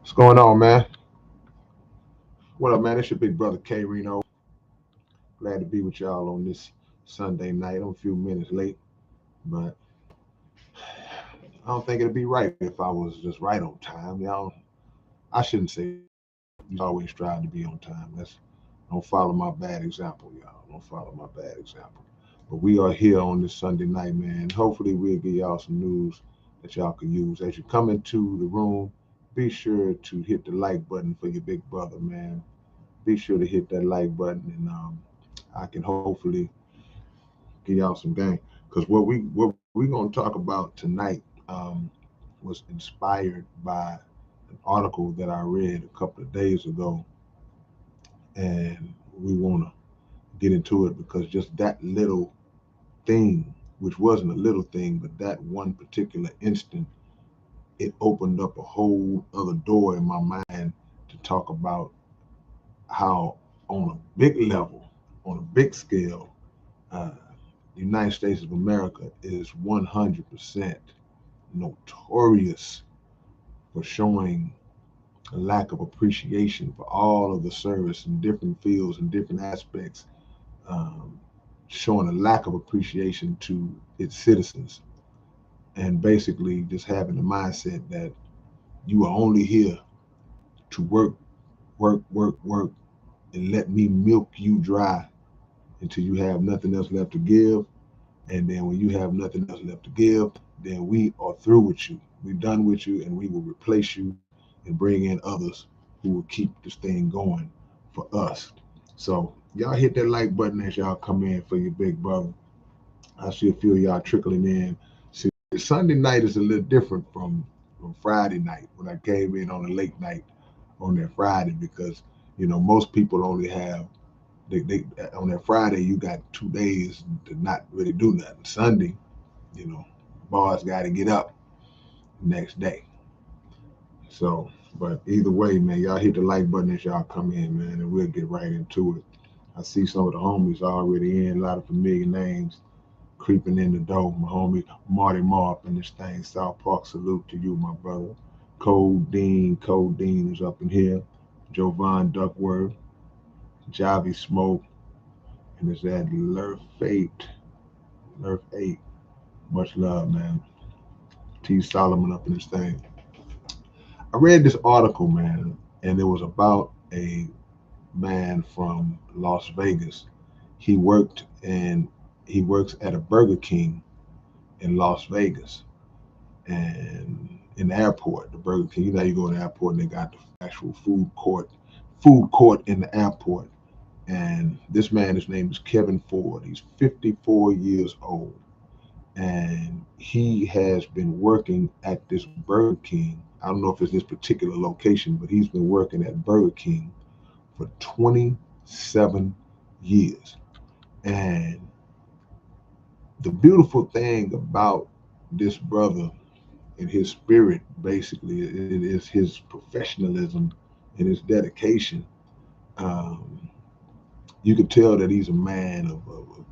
What's going on, man? What up, man? It's your big brother K-Rino. Glad to be with y'all on this Sunday night. I'm a few minutes late, but I don't think it'd be right if I was just right on time. Y'all, I shouldn't say you always strive to be on time. Don't follow my bad example, y'all. Don't follow my bad example. But we are here on this Sunday night, man. Hopefully we'll give y'all some news that y'all can use. As you come into the room, be sure to hit the like button for your big brother, man. Be sure to hit that like button, and I can hopefully give y'all some game. Because what we gonna talk about tonight was inspired by an article that I read a couple of days ago, and we wanna get into it because just that little thing, which wasn't a little thing, but that one particular instant, it opened up a whole other door in my mind to talk about how on a big level, on a big scale, uh, the United States of America is 100% notorious for showing a lack of appreciation for all of the service in different fields and different aspects, um, showing a lack of appreciation to its citizens, and basically just having the mindset that you are only here to work, work, work, work, and let me milk you dry until you have nothing else left to give. And then when you have nothing else left to give, then we are through with you. We're done with you, and we will replace you and bring in others who will keep this thing going for us. So y'all hit that like button as y'all come in for your big brother. I see a few of y'all trickling in. See, Sunday night is a little different from Friday night when I came in on a late night on that Friday because most people only have they on that Friday you got 2 days to not really do nothing. Sunday, you know, boss got to get up the next day. So, but either way, man, y'all hit the like button as y'all come in, man, and we'll get right into it. I see some of the homies already in, a lot of familiar names creeping in the door. My homie Marty Marp and this thing, South Park, salute to you, my brother. Codeine is up in here. Jovan Duckworth, Javi Smoke, and it's that Lurf 8. Much love, man. T Solomon up in this thing. I read this article, man, and it was about a man from Las Vegas. He worked and he works at a Burger King in Las Vegas, and in the airport, the Burger King. You know, you go to the airport and they got the actual food court in the airport. And this man, his name is Kevin Ford. He's 54 years old, and he has been working at this Burger King. I don't know if it's this particular location, but he's been working at Burger King for 27 years. And the beautiful thing about this brother and his spirit, basically, it is his professionalism and his dedication. Um, you could tell that he's a man of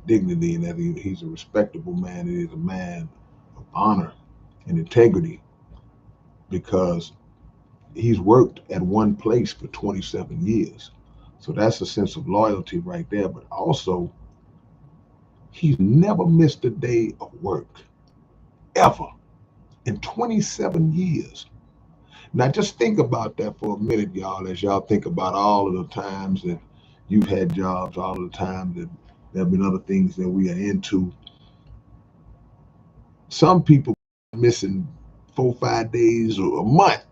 dignity and that he's a respectable man and he's a man of honor and integrity because he's worked at one place for 27 years. So that's a sense of loyalty right there. But also, he's never missed a day of work, ever, in 27 years. Now, just think about that for a minute, y'all, as y'all think about all of the times that you've had jobs, all of the times that there have been other things that we are into. Some people missing 4 or 5 days or a month.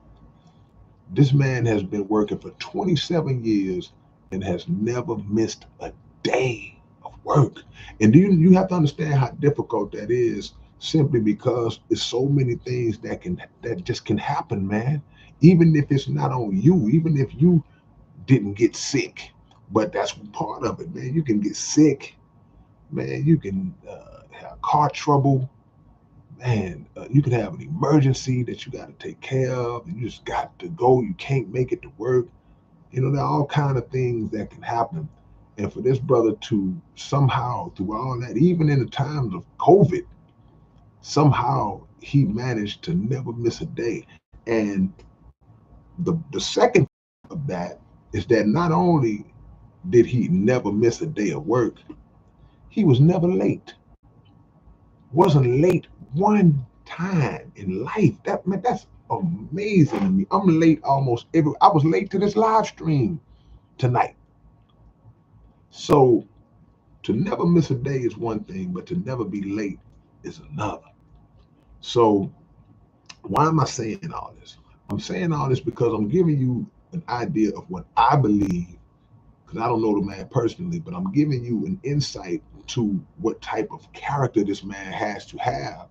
This man has been working for 27 years and has never missed a day of work. And you have to understand how difficult that is simply because there's so many things that just can happen, man. Even if it's not on you, even if you didn't get sick, but that's part of it, man. You can get sick, man. You can have car trouble, man. You can have an emergency that you got to take care of, and you just got to go. You can't make it to work. There are all kind of things that can happen. And for this brother to somehow, through all that, even in the times of COVID, somehow he managed to never miss a day. And The second of that is that not only did he never miss a day of work, he was never late. Wasn't late one time in life. That man, that's amazing to me. I'm late almost every. I was late to this live stream tonight. So to never miss a day is one thing, but to never be late is another. So why am I saying all this? I'm saying all this because I'm giving you an idea of what I believe, because I don't know the man personally, but I'm giving you an insight to what type of character this man has to have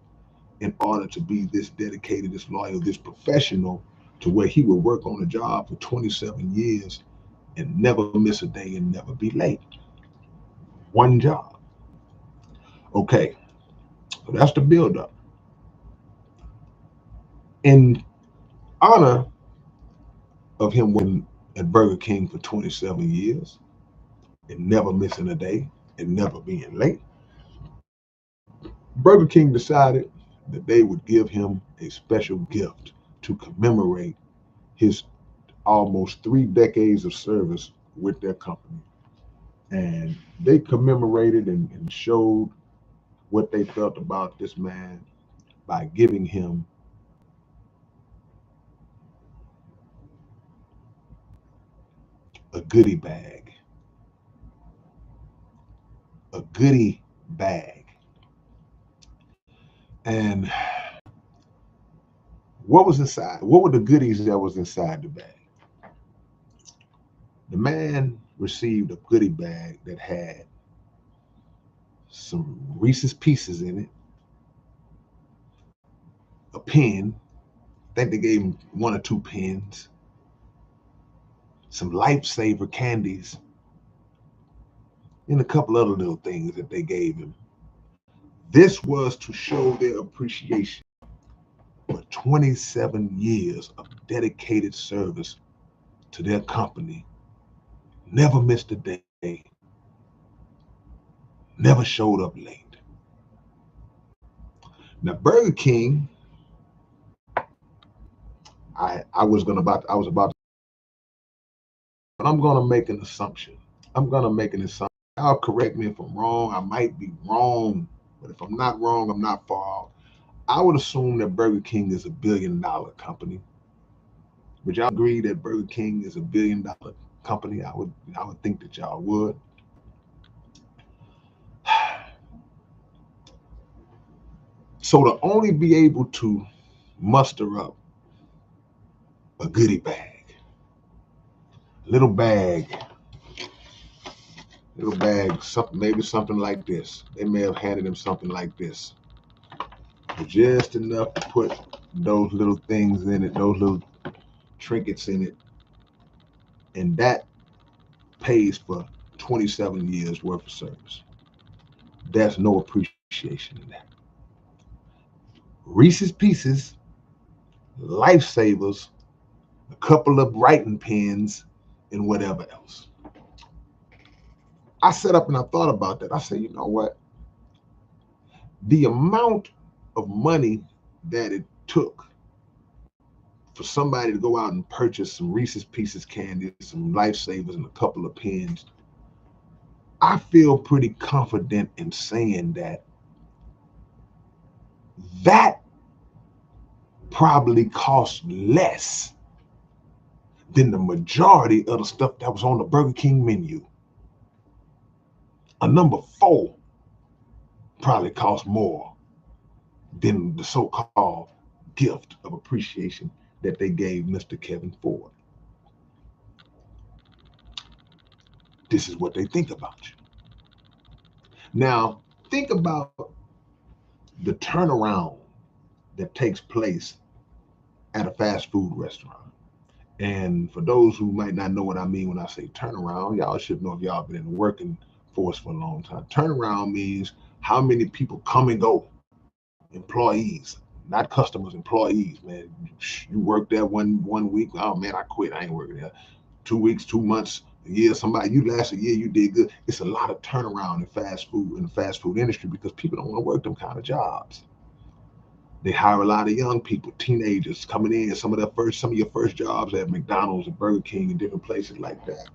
in order to be this dedicated, this loyal, this professional, to where he would work on a job for 27 years and never miss a day and never be late. One job. Okay, so that's the buildup. In honor of him working at Burger King for 27 years and never missing a day and never being late, Burger King decided that they would give him a special gift to commemorate his almost 3 decades of service with their company. And they commemorated and showed what they felt about this man by giving him a goodie bag. A goodie bag. And what was inside? What were the goodies that was inside the bag? The man received a goodie bag that had some Reese's Pieces in it, a pen. I think they gave him 1 or 2 pens, some lifesaver candies, and a couple other little things that they gave him. This was to show their appreciation for 27 years of dedicated service to their company. Never missed a day, never showed up late. Now Burger King, I was about, but I'm gonna make an assumption. I'm gonna make an assumption. Y'all correct me if I'm wrong. I might be wrong, but if I'm not wrong, I'm not far off. I would assume that Burger King is $1 billion company. Would y'all agree that Burger King is $1 billion company? I would think that y'all would. So to only be able to muster up a goodie bag, little bag, something, maybe something like this. They may have handed him something like this, just enough to put those little things in it, those little trinkets in it, and that pays for 27 years worth of service. There's no appreciation in that. Reese's Pieces, lifesavers, a couple of writing pens, and whatever else. I sat up and I thought about that. I said, you know what? The amount of money that it took for somebody to go out and purchase some Reese's Pieces candy, some lifesavers, and a couple of pens, I feel pretty confident in saying that that probably cost less than the majority of the stuff that was on the Burger King menu. A number 4 probably cost more than the so-called gift of appreciation that they gave Mr. Kevin Ford. This is what they think about you. Now, think about the turnaround that takes place at a fast food restaurant. And for those who might not know what I mean when I say turnaround, y'all should know if y'all been in the working force for a long time. Turnaround means how many people come and go. Employees, not customers, employees, man. You work there one week, oh man, I quit. I ain't working there. 2 weeks, 2 months, a year, somebody, you last a year, you did good. It's a lot of turnaround in the fast food industry because people don't want to work them kind of jobs. They hire a lot of young people, teenagers coming in, some of your first jobs at McDonald's and Burger King and different places like that.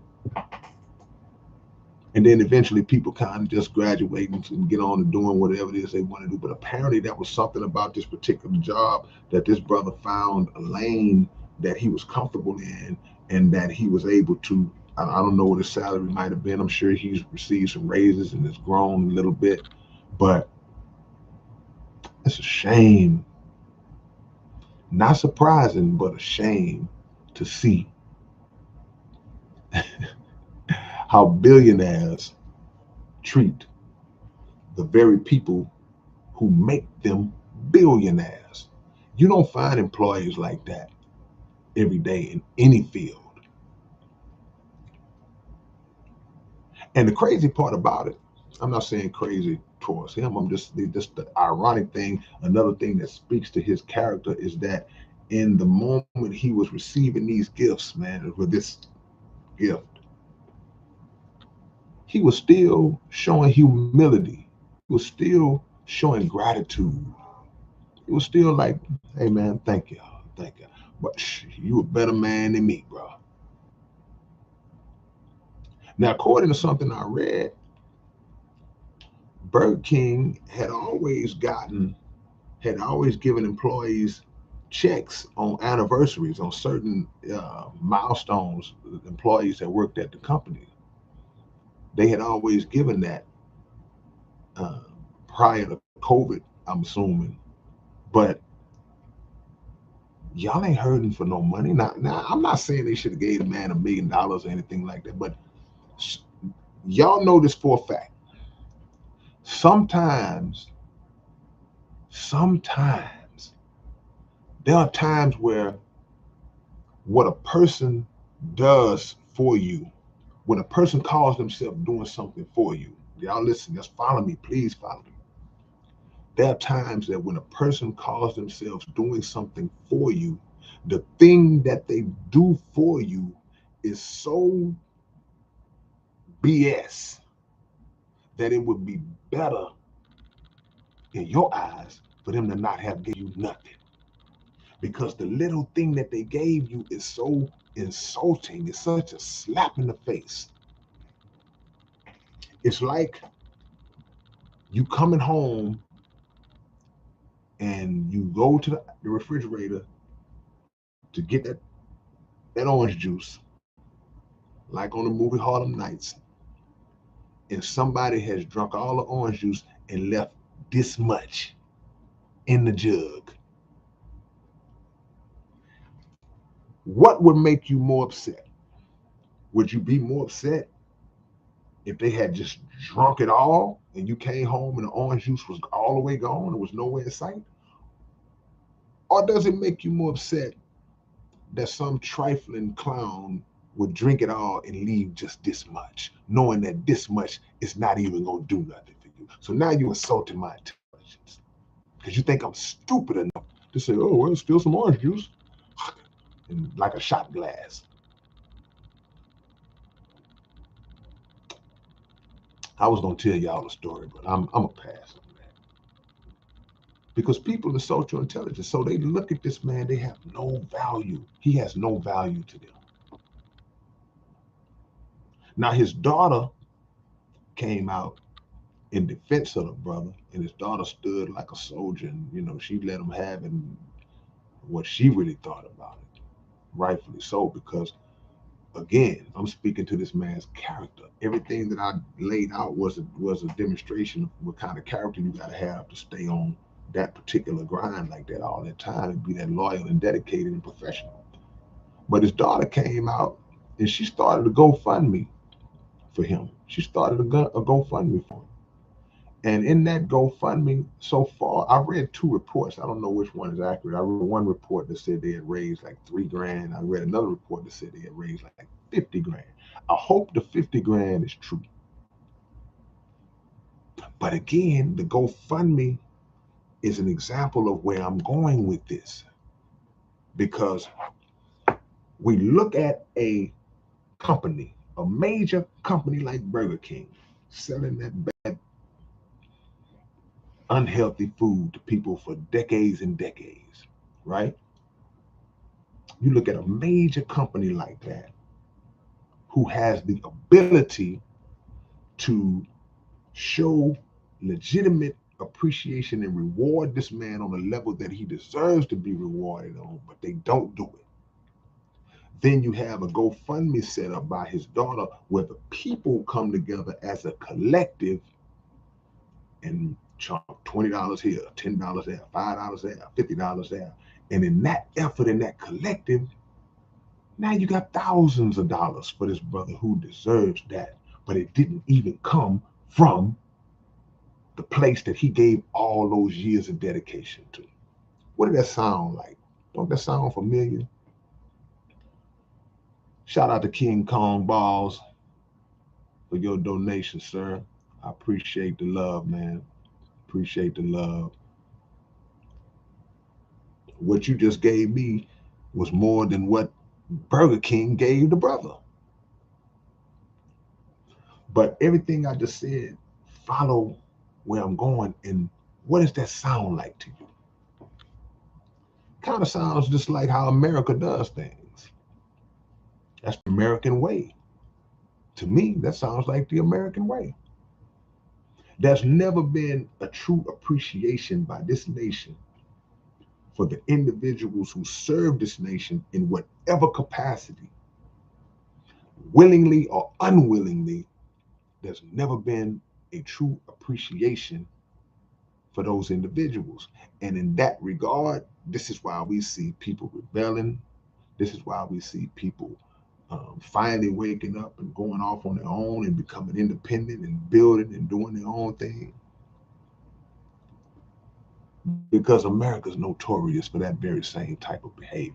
And then eventually people kind of just graduate and get on to doing whatever it is they want to do. But apparently that was something about this particular job that this brother found a lane that he was comfortable in and that he was able to, I don't know what his salary might have been. I'm sure he's received some raises and has grown a little bit, but it's a shame. Not surprising, but a shame to see how billionaires treat the very people who make them billionaires. You don't find employees like that every day in any field. And the crazy part about it, I'm not saying crazy towards him. I'm just the ironic thing. Another thing that speaks to his character is that in the moment he was receiving these gifts, man, with this gift, he was still showing humility. He was still showing gratitude. He was still like, hey man, thank you. Thank you. But you a better man than me, bro. Now, according to something I read, Burger King had always given employees checks on anniversaries, on certain milestones, employees that worked at the company. They had always given that uh, prior to COVID, I'm assuming. But y'all ain't hurting for no money. Now, I'm not saying they should have gave the man $1 million or anything like that, but y'all know this for a fact. Sometimes, sometimes there are times where what a person does for you, when a person calls themselves doing something for you, y'all listen, just follow me, please follow me. There are times that when a person calls themselves doing something for you, the thing that they do for you is so BS that it would be better in your eyes for them to not have given you nothing. Because the little thing that they gave you is so insulting. It's such a slap in the face. It's like you coming home and you go to the refrigerator to get that orange juice, like on the movie Harlem Nights, and somebody has drunk all the orange juice and left this much in the jug. What would make you more upset? Would you be more upset if they had just drunk it all and you came home and the orange juice was all the way gone, there was nowhere in sight? Or does it make you more upset that some trifling clown would drink it all and leave just this much, knowing that this much is not even going to do nothing for you? So now you insulting my intelligence because you think I'm stupid enough to say, oh, well, spill some orange juice, and like a shot glass. I was going to tell y'all a story, but I'm going to pass on that. Because people insult your intelligence. So they look at this man, they have no value. He has no value to them. Now, his daughter came out in defense of the brother, and his daughter stood like a soldier, and she let him have what she really thought about it, rightfully so, because again, I'm speaking to this man's character. Everything that I laid out was a demonstration of what kind of character you got to have to stay on that particular grind like that all that time and be that loyal and dedicated and professional. But his daughter came out and she started a GoFundMe for him. She started a GoFundMe for him. And in that GoFundMe, so far, I read two reports. I don't know which one is accurate. I read one report that said they had raised like $3,000. I read another report that said they had raised like 50 grand. I hope the 50 grand is true. But again, the GoFundMe is an example of where I'm going with this. Because we look at a company, a major company like Burger King, selling that bad. unhealthy food to people for decades and decades, right? You look at a major company like that who has the ability to show legitimate appreciation and reward this man on a level that he deserves to be rewarded on, but they don't do it. Then you have a GoFundMe set up by his daughter where the people come together as a collective and chunk $20 here, $10 there, $5 there, $50 there. And in that effort, in that collective, now you got thousands of dollars for this brother who deserves that. But it didn't even come from the place that he gave all those years of dedication to. What did that sound like? Don't that sound familiar? Shout out to King Kong Balls for your donation, sir. I appreciate the love, man. Appreciate the love. What you just gave me was more than what Burger King gave the brother. But everything I just said follow where I'm going, and what does that sound like to you? Kind of sounds just like how America does things. That's the American way. To me, that sounds like the American way. There's never been a true appreciation by this nation for the individuals who serve this nation in whatever capacity, willingly or unwillingly. There's never been a true appreciation for those individuals. And in that regard, this is why we see people rebelling. This is why we see people finally waking up and going off on their own and becoming independent and building and doing their own thing. Because America's notorious for that very same type of behavior.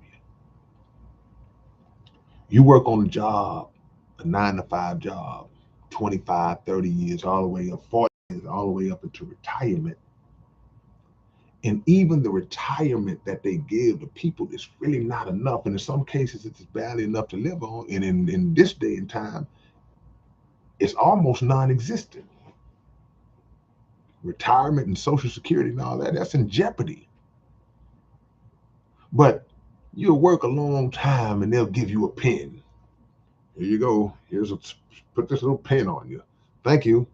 You work on a job, a 9 to 5 job, 25, 30 years, all the way up, 40 years, all the way up into retirement. And even the retirement that they give the people is really not enough. And in some cases, it's barely enough to live on. And in this day and time, it's almost non-existent. Retirement and Social Security and all that, that's in jeopardy. But you'll work a long time and they'll give you a pen. Here you go. Put this little pen on you. Thank you.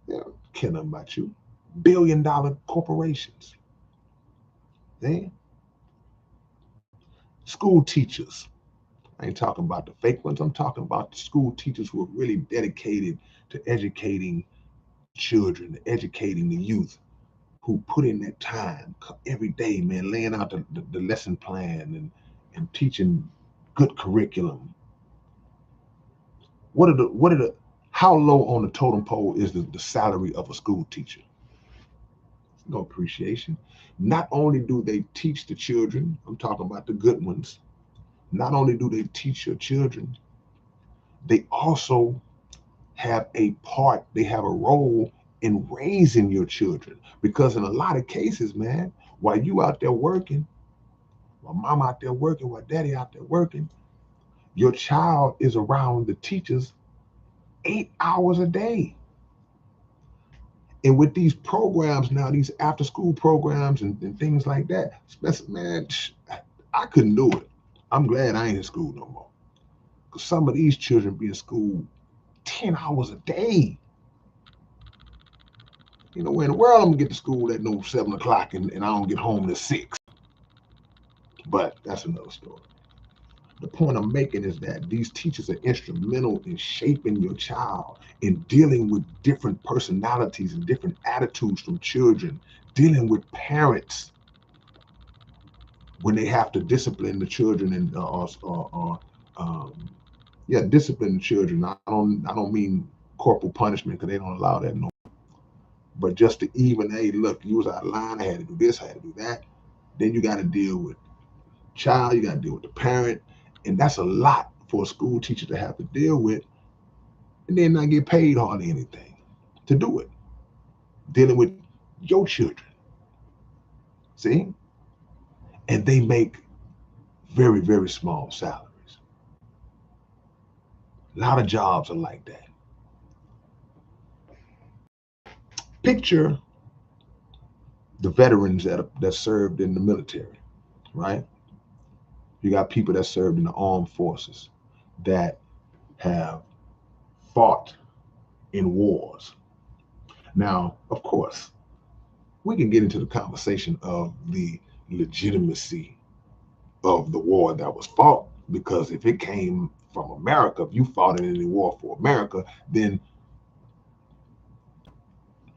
Yeah, care nothing about you. $1 billion corporations. Eh? School teachers. I ain't talking about the fake ones. I'm talking about the school teachers who are really dedicated to educating children, educating the youth, who put in that time every day, man, laying out the lesson plan and teaching good curriculum. How low on the totem pole is the salary of a school teacher? No appreciation. Not only do they teach the children, I'm talking about the good ones, not only do they teach your children, they also they have a role in raising your children. Because in a lot of cases, man, while you out there working, while mom out there working, while daddy out there working, your child is around the teachers 8 hours a day. And with these programs now, these after school programs and things like that, man, I couldn't do it. I'm glad I ain't in school no more. Because some of these children be in school 10 hours a day. You know, where in the world I'm gonna get to school at 7 o'clock and I don't get home till 6. But that's another story. The point I'm making is that these teachers are instrumental in shaping your child, in dealing with different personalities and different attitudes from children, dealing with parents when they have to discipline the children and discipline the children. I don't mean corporal punishment because they don't allow that no. But just to even, hey, look, you was out of line. I had to do this. I had to do that. Then you got to deal with child. You got to deal with the parent, and that's a lot for a school teacher to have to deal with, and then not get paid hardly anything to do it. Dealing with your children, see, and they make very, very small salaries. A lot of jobs are like that. Picture the veterans that served in the military, right? You got people that served in the armed forces that have fought in wars. Now, of course, we can get into the conversation of the legitimacy of the war that was fought, because if it came from America, if you fought in any war for America, then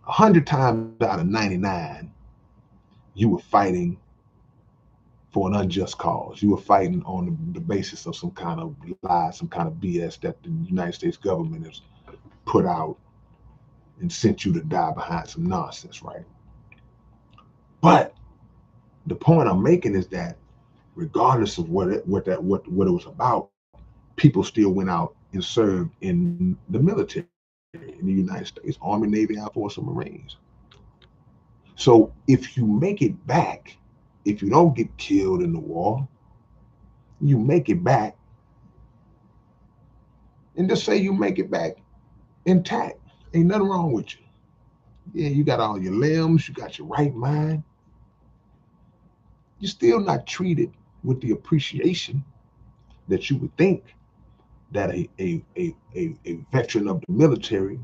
100 times out of 99, you were fighting for an unjust cause. You were fighting on the basis of some kind of lie, some kind of BS that the United States government has put out and sent you to die behind some nonsense, right? But the point I'm making is that regardless of what it was about, people still went out and served in the military in the United States, Army, Navy, Air Force, and Marines. So if you make it back, if you don't get killed in the war, you make it back, and just say you make it back intact. Ain't nothing wrong with you. Yeah, you got all your limbs, you got your right mind. You're still not treated with the appreciation that you would think that a veteran of the military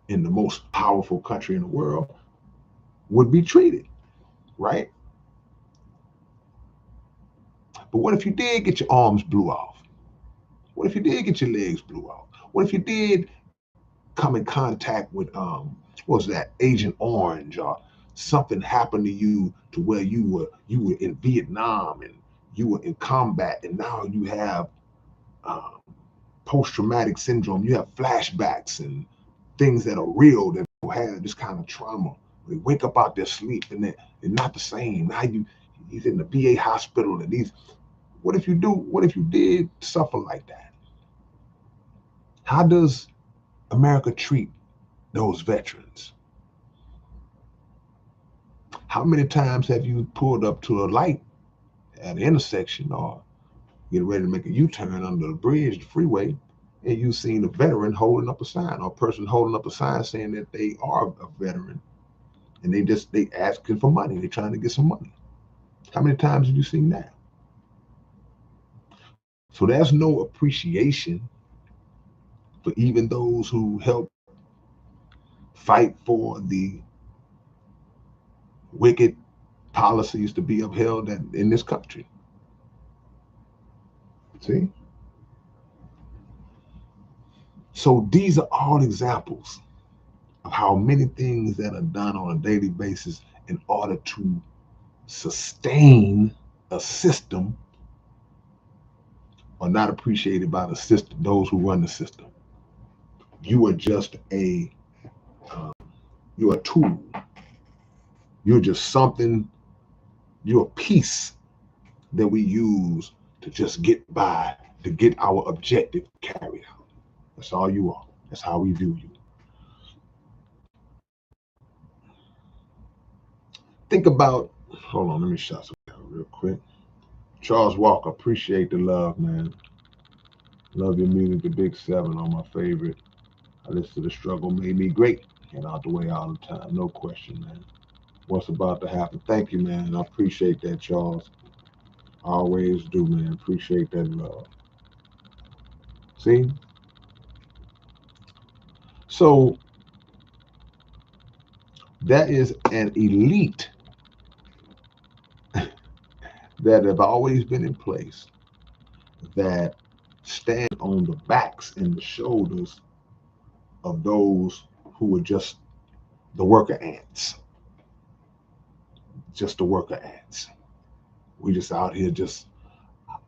in the most powerful country in the world would be treated, right? But what if you did get your arms blew off? What if you did get your legs blew off? What if you did come in contact with what was that, Agent Orange, or something happened to you to where you were in Vietnam and you were in combat, and now you have um, post-traumatic syndrome, you have flashbacks and things that are real, that people have this kind of trauma. They wake up out their sleep and they're not the same. Now he's in the VA hospital, and what if you did suffer like that? How does America treat those veterans? How many times have you pulled up to a light at an intersection or getting ready to make a U-turn under the bridge, the freeway, and you've seen a veteran holding up a sign, or a person holding up a sign saying that they are a veteran, and they asking for money, they're trying to get some money? How many times have you seen that? So there's no appreciation for even those who help fight for the wicked policies to be upheld in this country. See? So these are all examples of how many things that are done on a daily basis in order to sustain a system are not appreciated by the system, those who run the system. You are just um, you're a tool. You're just something. You're a piece that we use to just get by, to get our objective carried out. That's all you are. That's how we view you. Think about, hold on, let me shout some out real quick. Charles Walker, appreciate the love, man. Love your music, the Big Seven on my favorite. I listen to The Struggle Made Me Great, and out the way all the time, no question, man. What's about to happen? Thank you, man. I appreciate that, Charles. I always do, man. Appreciate that love. See? So that is an elite that have always been in place, that stand on the backs and the shoulders of those who are just the worker ants. Just the worker ants. We just out here, just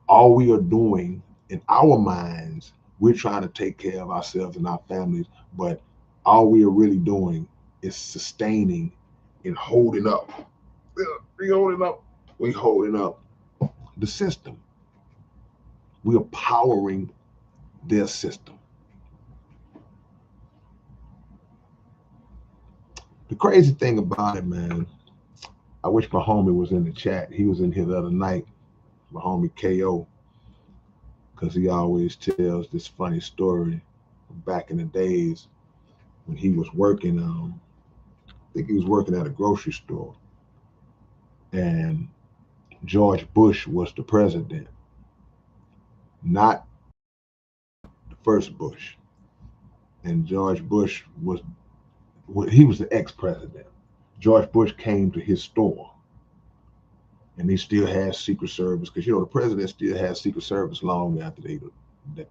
all we are doing in our minds, we're trying to take care of ourselves and our families, but all we are really doing is sustaining and holding up. We holding up. We holding up the system. We are powering their system. The crazy thing about it, man, I wish my homie was in the chat. He was in here the other night, my homie KO, because he always tells this funny story back in the days when he was working. I think he was working at a grocery store, And George Bush was the president, not the first Bush. And George Bush he was the ex-president. George Bush came to his store, and he still has Secret Service, because the president still has Secret Service long after they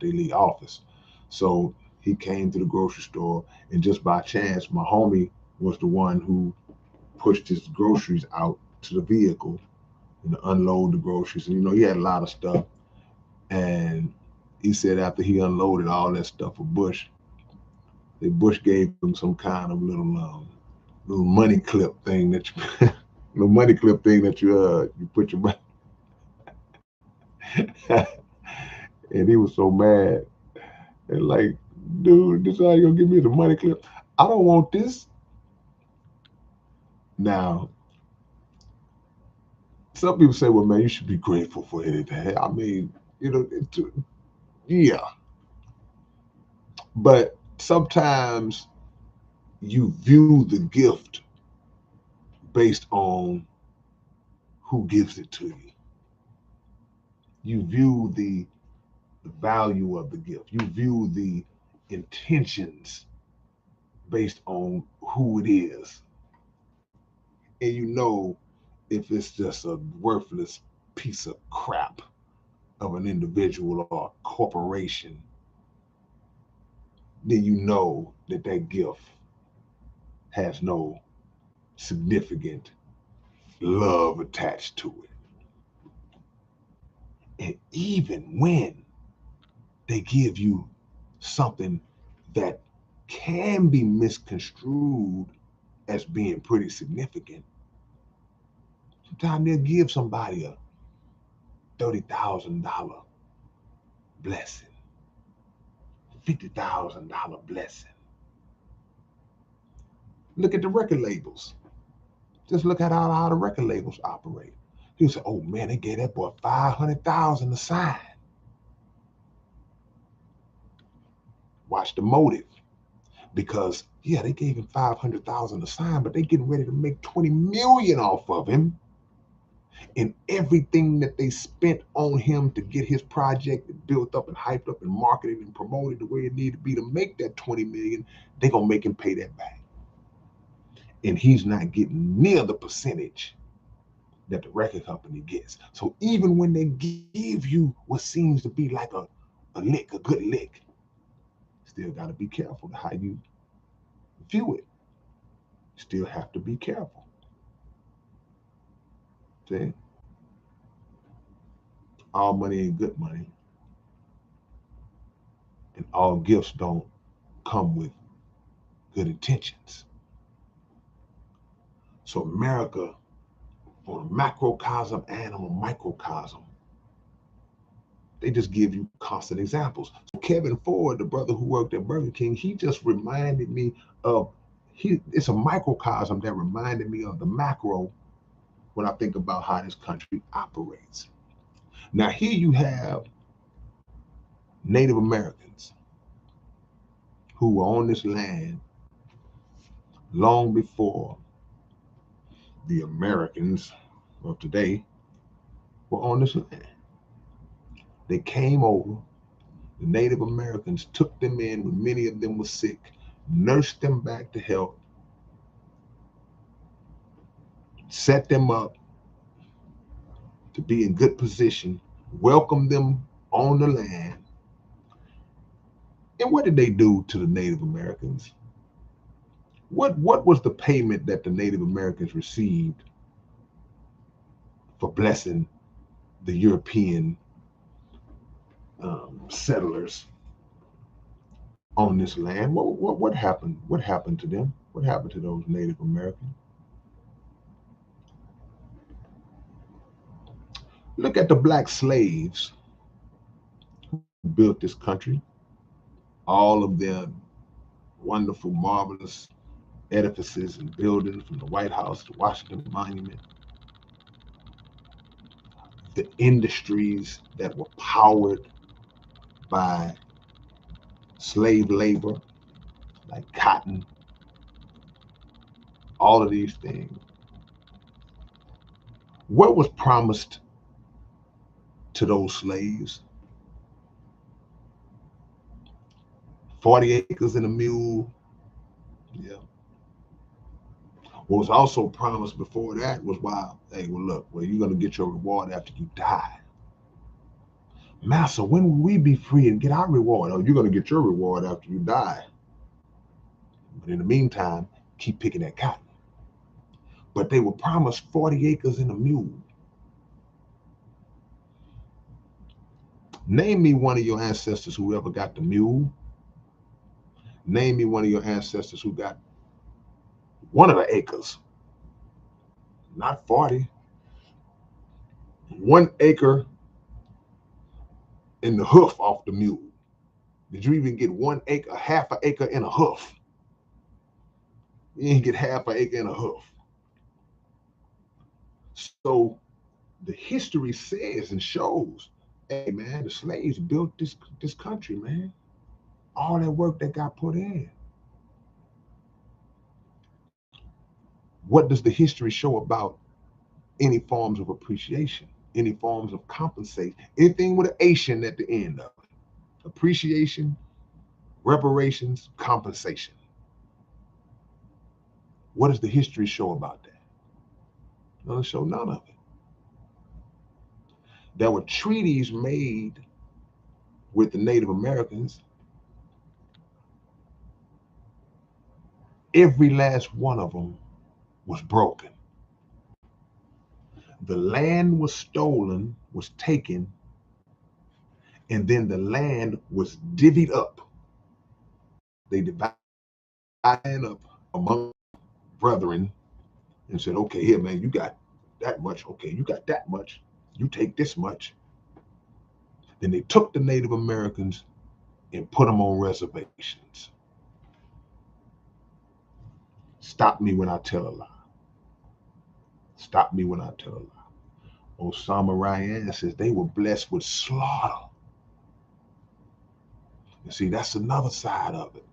leave office. So he came to the grocery store, and just by chance, my homie was the one who pushed his groceries out to the vehicle and unload the groceries. And he had a lot of stuff. And he said after he unloaded all that stuff for Bush, the Bush gave him some kind of little money clip thing that you little money clip thing that you put your money. And he was so mad. And like, dude, this is how you gonna give me the money clip? I don't want this. Now, some people say, well, man, you should be grateful for anything. I mean, yeah. But sometimes you view the gift based on who gives it to you. You view the value of the gift. You view the intentions based on who it is. And if it's just a worthless piece of crap of an individual or a corporation, then you know that gift has no significant love attached to it. And even when they give you something that can be misconstrued as being pretty significant, sometimes they'll give somebody a $30,000 blessing, $50,000 blessing. Look at the record labels. Just look at how the record labels operate. He'll say, oh man, they gave that boy $500,000 to sign. Watch the motive. Because yeah, they gave him $500,000 to sign, but they getting ready to make $20 million off of him. And everything that they spent on him to get his project built up and hyped up and marketed and promoted the way it needed to be to make that $20 million, they're gonna make him pay that back. And he's not getting near the percentage that the record company gets. So even when they give you what seems to be like a good lick, still got to be careful how you view it. Still have to be careful. See? All money ain't good money. And all gifts don't come with good intentions. So America, on a macrocosm and on a microcosm, they just give you constant examples. So Kevin Ford, the brother who worked at Burger King, he just reminded me of, it's a microcosm that reminded me of the macro when I think about how this country operates. Now here you have Native Americans who were on this land long before the Americans of today were on this land. They came over, the Native Americans took them in when many of them were sick, nursed them back to health, set them up to be in good position, welcomed them on the land. And what did they do to the Native Americans? What was the payment that the Native Americans received for blessing the European settlers on this land? What happened? What happened to them? What happened to those Native Americans? Look at the black slaves who built this country. All of their wonderful, marvelous edifices and buildings, from the White House to Washington Monument. The industries that were powered by slave labor, like cotton, all of these things. What was promised to those slaves? 40 acres and a mule. Yeah. What was also promised before that was, wow, hey, well, look, well, you're going to get your reward after you die. Master, when will we be free and get our reward? Oh, you're going to get your reward after you die. But in the meantime, keep picking that cotton. But they were promised 40 acres and a mule. Name me one of your ancestors who ever got the mule. Name me one of your ancestors who got one of the acres. Not 40. 1 acre in the hoof off the mule. Did you even get 1 acre, half an acre in a hoof? You didn't get half an acre in a hoof. So the history says and shows, hey man, the slaves built this country, man. All that work that got put in. What does the history show about any forms of appreciation, any forms of compensation, anything with an Asian at the end of it? Appreciation, reparations, compensation. What does the history show about that? It doesn't show none of it. There were treaties made with the Native Americans. Every last one of them was broken. The land was stolen, was taken, and then the land was divvied up. They divided up among brethren and said, okay, here, man, you got that much. Okay, you got that much. You take this much. Then they took the Native Americans and put them on reservations. Stop me when I tell a lie. Stop me when I tell a lie. Osama Ryan says they were blessed with slaughter. You see, that's another side of it.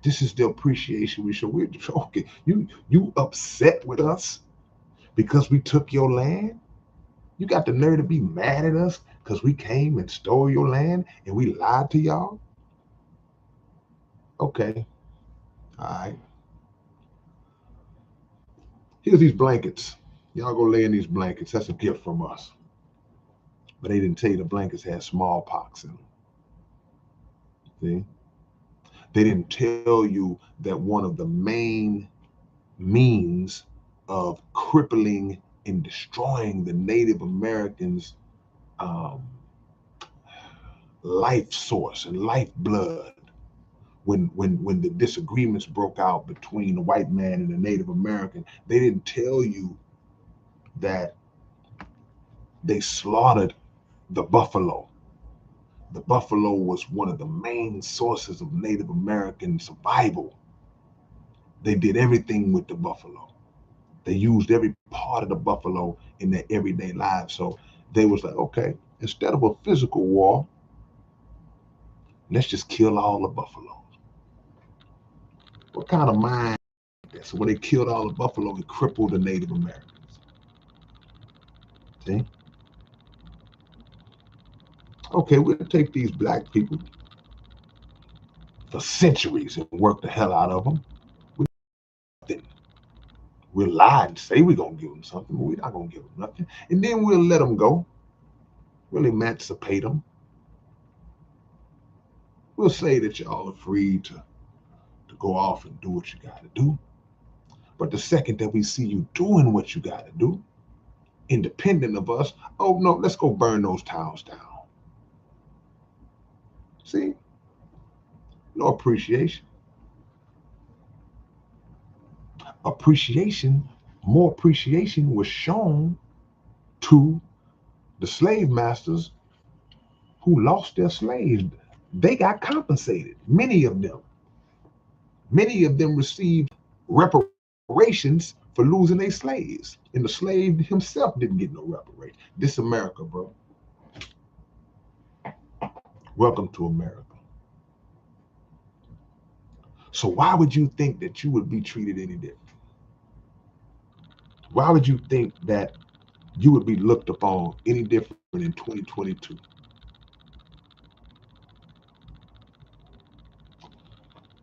This is the appreciation we show. We're okay. You upset with us because we took your land? You got the nerve to be mad at us because we came and stole your land and we lied to y'all? Okay. All right. Here's these blankets. Y'all go lay in these blankets. That's a gift from us. But they didn't tell you the blankets had smallpox in them. See? They didn't tell you that one of the main means of crippling and destroying the Native Americans' life source and lifeblood, when the disagreements broke out between the white man and the Native American, they didn't tell you that they slaughtered the buffalo. The buffalo was one of the main sources of Native American survival. They did everything with the buffalo. They used every part of the buffalo in their everyday lives. So they was like, okay, instead of a physical war, let's just kill all the buffaloes. What kind of mind is that? So when they killed all the buffalo, it crippled the Native Americans. See? Okay, we'll take these black people for centuries and work the hell out of them. We'll lie and say we're going to give them something, but we're not going to give them nothing. And then we'll let them go. We'll emancipate them. We'll say that y'all are free to go off and do what you got to do. But the second that we see you doing what you got to do, independent of us, oh no, let's go burn those towns down. See? No appreciation. More appreciation was shown to the slave masters who lost their slaves. They got compensated. Many of them received reparations for losing their slaves. And the slave himself didn't get no reparation. This America, bro. Welcome to America. So why would you think that you would be treated any different? Why would you think that you would be looked upon any different in 2022?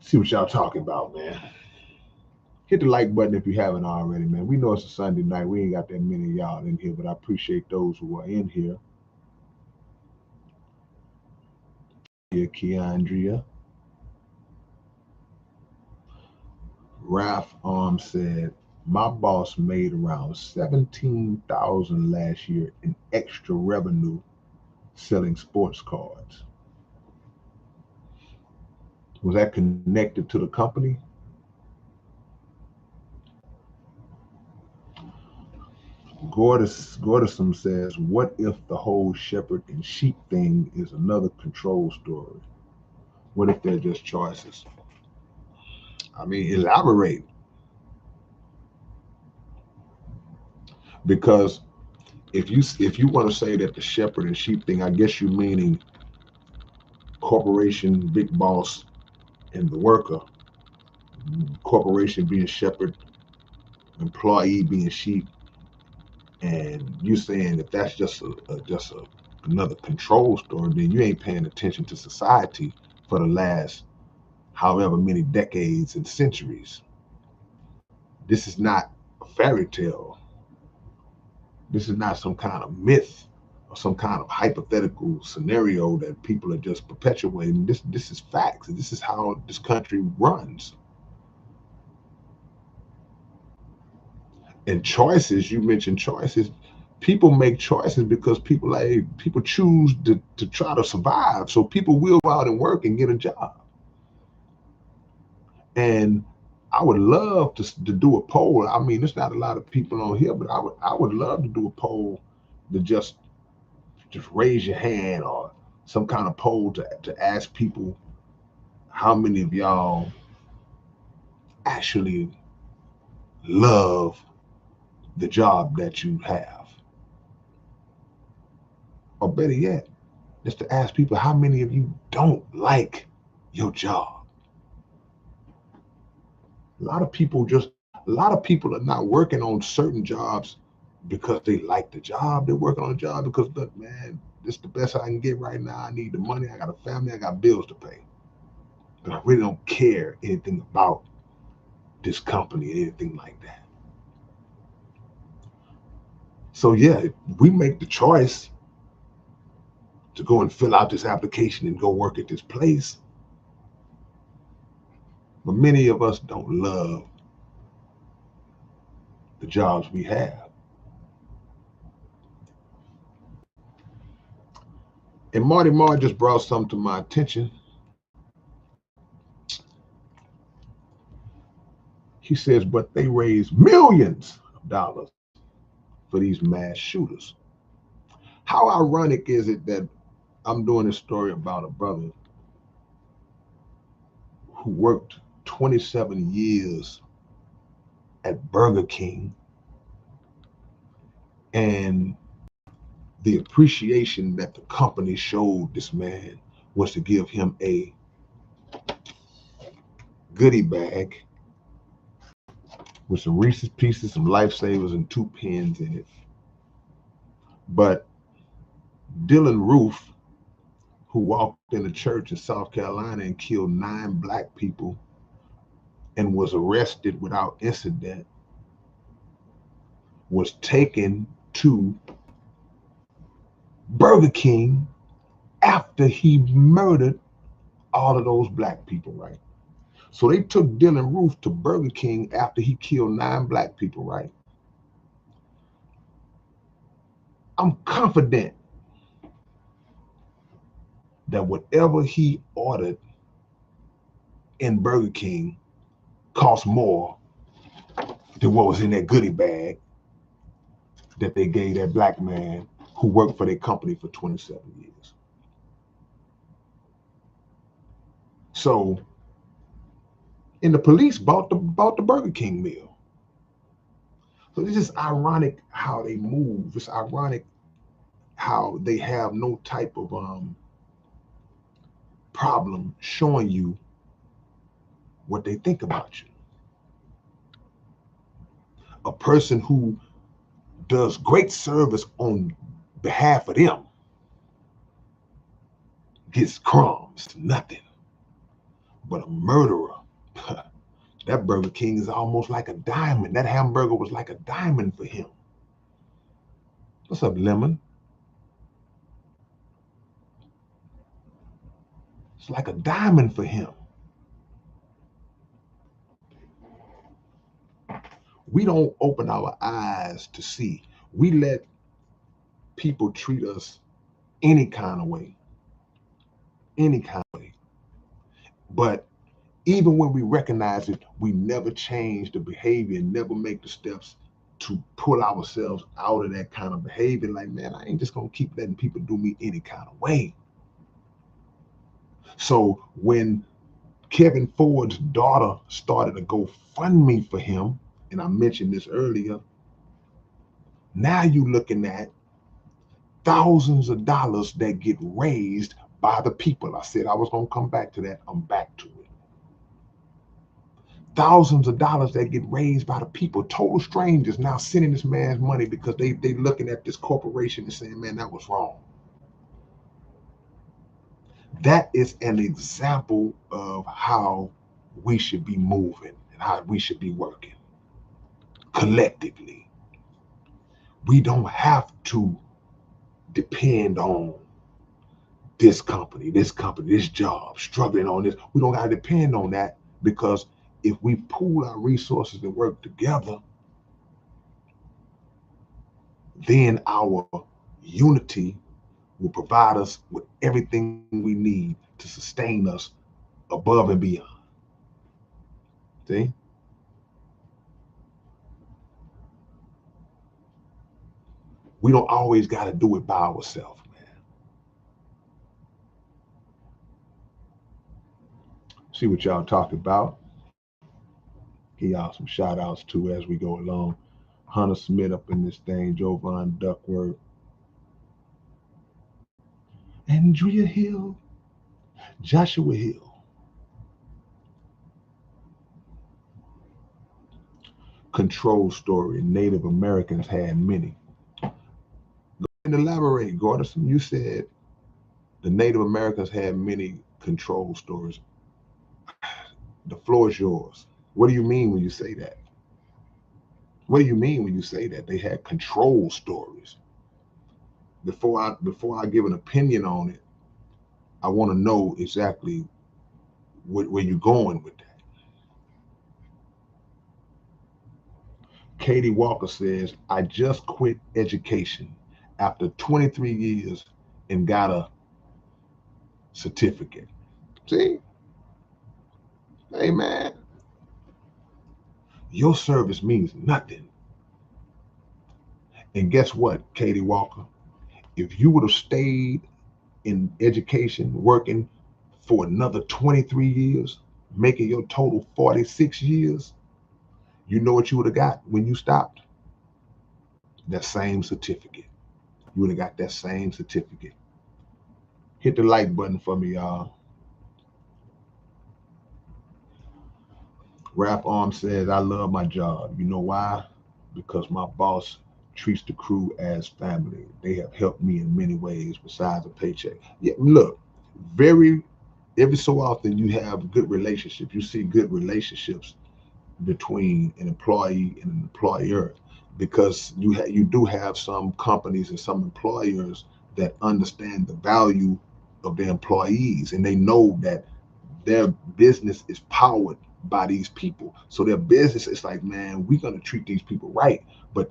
See what y'all talking about, man. Hit the like button if you haven't already, man. We know it's a Sunday night. We ain't got that many of y'all in here, but I appreciate those who are in here. Yeah, Keandria. Ralph said, my boss made around 17,000 last year in extra revenue selling sports cards. Was that connected to the company? Gordison says, what if the whole shepherd and sheep thing is another control story? What if they're just choices? I mean, elaborate. Because if you want to say that the shepherd and sheep thing, I guess you're meaning corporation, big boss, and the worker. Corporation being shepherd, employee being sheep, and you saying if that's just another control story, then you ain't paying attention to society for the last however many decades and centuries. This is not a fairy tale. This is not some kind of myth or some kind of hypothetical scenario that people are just perpetuating. This is facts. This is how this country runs. And choices, you mentioned choices. People make choices because people choose to try to survive. So people will go out and work and get a job. And I would love to do a poll. I mean, there's not a lot of people on here, but I would love to do a poll to just raise your hand, or some kind of poll to ask people how many of y'all actually love the job that you have. Or better yet, just to ask people how many of you don't like your job. A lot of people are not working on certain jobs because they like the job. They're working on a job because, look, man, this is the best I can get right now. I need the money. I got a family. I got bills to pay. But I really don't care anything about this company, anything like that. So yeah, we make the choice to go and fill out this application and go work at this place. But many of us don't love the jobs we have. And Marty Marr just brought something to my attention. He says, but they raise millions of dollars for these mass shooters. How ironic is it that I'm doing this story about a brother who worked 27 years at Burger King, and the appreciation that the company showed this man was to give him a goodie bag with some Reese's Pieces, some Lifesavers, and 2 pens in it. But Dylan Roof, who walked in a church in South Carolina and killed 9 black people and was arrested without incident, was taken to Burger King after he murdered all of those black people, right? So they took Dylan Roof to Burger King after he killed 9 black people, right? I'm confident that whatever he ordered in Burger King cost more than what was in that goodie bag that they gave that black man who worked for their company for 27 years. So, and the police bought the Burger King meal. So it's just ironic how they move. It's ironic how they have no type of problem showing you what they think about you. A person who does great service on behalf of them gets crumbs, nothing. But a murderer, that Burger King is almost like a diamond. That hamburger was like a diamond for him. What's up, Lemon? It's like a diamond for him. We don't open our eyes to see. We let people treat us any kind of way. Any kind of way. But even when we recognize it, we never change the behavior, never make the steps to pull ourselves out of that kind of behavior. Like, man, I ain't just gonna keep letting people do me any kind of way. So when Kevin Ford's daughter started a GoFundMe for him, and I mentioned this earlier, now you're looking at thousands of dollars that get raised by the people. I said I was gonna come back to that. I'm back to it. Thousands of dollars that get raised by the people, total strangers now sending this man's money because they looking at this corporation and saying, man, that was wrong. That is an example of how we should be moving and how we should be working collectively. We don't have to depend on this company, this job, struggling on this. We don't got to depend on that, because if we pool our resources and work together, then our unity will provide us with everything we need to sustain us above and beyond. See? We don't always got to do it by ourselves, man. See what y'all talked about. Give y'all some shout outs too as we go along. Hunter Smith up in this thing, Jovan Duckworth, Andrea Hill, Joshua Hill. Control story. Native Americans had many. Go and elaborate, Gordon. You said the Native Americans had many control stories. The floor is yours. What do you mean when you say that? What do you mean when you say that they had control stories? Before I give an opinion on it, I want to know exactly where you're going with that. Katie Walker says, I just quit education after 23 years and got a certificate. See? Hey, man, your service means nothing. And guess what, Katie Walker? If you would have stayed in education, working for another 23 years, making your total 46 years, you know what you would have got when you stopped? That same certificate. You would have got that same certificate. Hit the like button for me, y'all. Rap Arm says, I love my job. You know why? Because my boss treats the crew as family. They have helped me in many ways besides a paycheck. Yeah, look, every so often you have good relationships. You see good relationships between an employee and an employer, because you do have some companies and some employers that understand the value of their employees, and they know that their business is powered by these people. So their business is like, man, we're going to treat these people right. But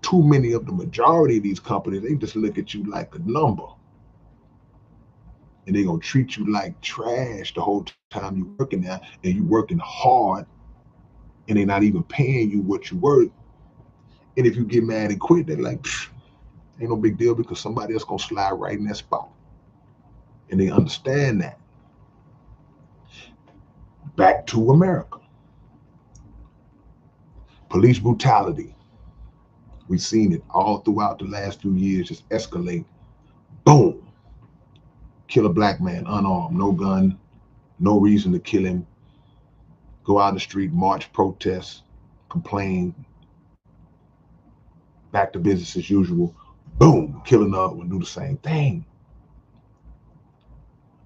too many of the majority of these companies, they just look at you like a number. And they're going to treat you like trash the whole time you're working there, and you're working hard, and they're not even paying you what you're worth. And if you get mad and quit, they're like, ain't no big deal, because somebody else going to slide right in that spot. And they understand that. Back to America. Police brutality. We've seen it all throughout the last few years just escalate. Boom. Kill a black man, unarmed, no gun, no reason to kill him. Go out in the street, march, protest, complain, back to business as usual. Boom, kill another one, do the same thing.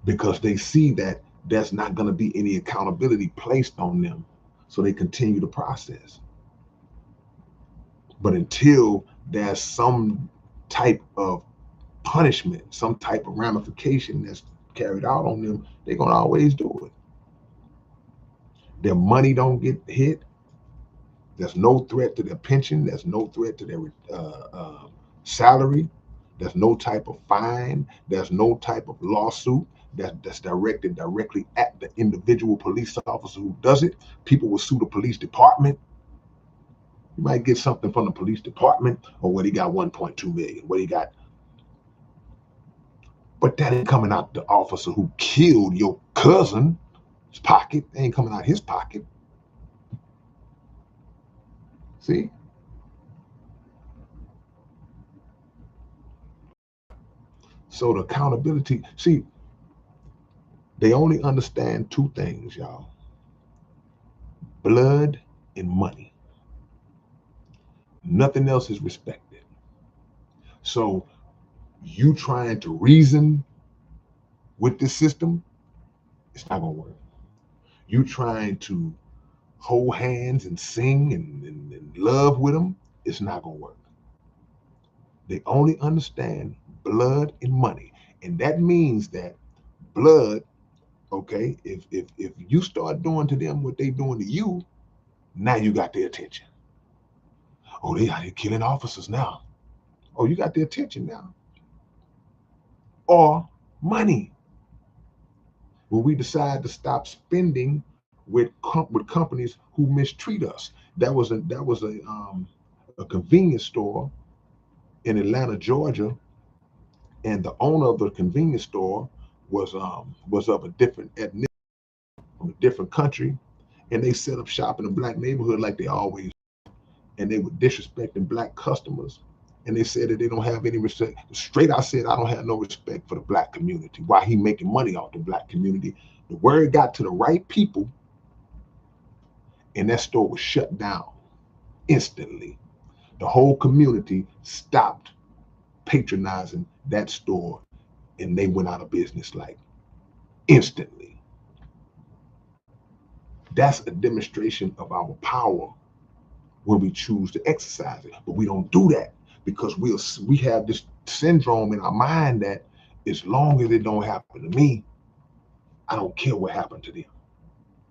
Because they see that there's not going to be any accountability placed on them. So they continue the process. But until there's some type of punishment, some type of ramification that's carried out on them, they're going to always do it. Their money don't get hit. There's no threat to their pension. There's no threat to their salary. There's no type of fine. There's no type of lawsuit that's directed directly at the individual police officer who does it. People will sue the police department. You might get something from the police department, or what he got 1.2 million, what he got. But that ain't coming out the officer who killed your cousin's pocket. It ain't coming out his pocket. See? So the accountability, see, they only understand two things, y'all: blood and money. Nothing else is respected. So you trying to reason with this system, it's not gonna work. You trying to hold hands and sing and love with them, it's not gonna work. They only understand blood and money. And that means that blood, okay, if you start doing to them what they doing to you, now you got their attention. Oh, they out here killing officers now. Oh, you got their attention now. Or money. When we decide to stop spending with companies who mistreat us. That was a convenience store in Atlanta, Georgia, and the owner of the convenience store was of a different ethnicity, from a different country, and they set up shop in a black neighborhood like they always, and they were disrespecting black customers. And they said that they don't have any respect. Straight I said, I don't have no respect for the black community. Why he making money off the black community? The word got to the right people, and that store was shut down instantly. The whole community stopped patronizing that store, and they went out of business like instantly. That's a demonstration of our power when we choose to exercise it. But we don't do that because we have this syndrome in our mind that as long as it don't happen to me, I don't care what happened to them.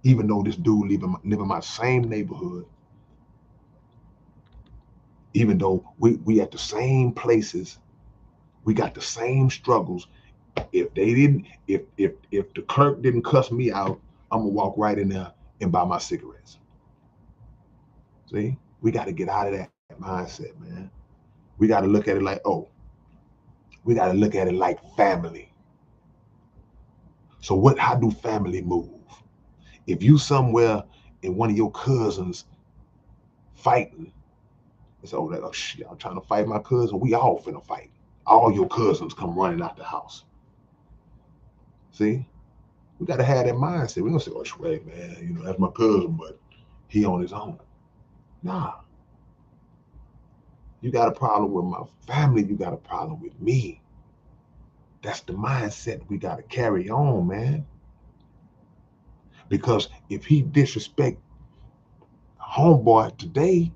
Even though this dude live in my same neighborhood, even though we at the same places, we got the same struggles. If the clerk didn't cuss me out, I'm gonna walk right in there and buy my cigarettes. See, we got to get out of that mindset, man. We got to look at it like, oh, we got to look at it like family. So how do family move? If you somewhere and one of your cousins fighting, it's oh shit, I'm trying to fight my cousin. We all finna fight. All your cousins come running out the house. See, we got to have that mindset. We don't say, oh, Shrek, man, that's my cousin, but he on his own. Nah. You got a problem with my family, you got a problem with me. That's the mindset we got to carry on, man. Because if he disrespect homeboy today,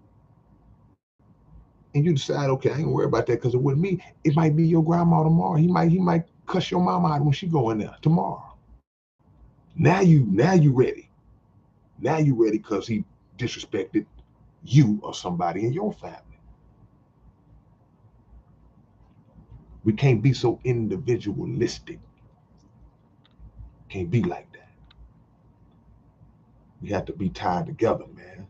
and you decide, okay, I ain't gonna worry about that because it wasn't me, it might be your grandma tomorrow. He might cuss your mama out when she go in there tomorrow. Now you ready. Now you ready because he disrespected you or somebody in your family. We can't be so individualistic. Can't be like that. We have to be tied together, man.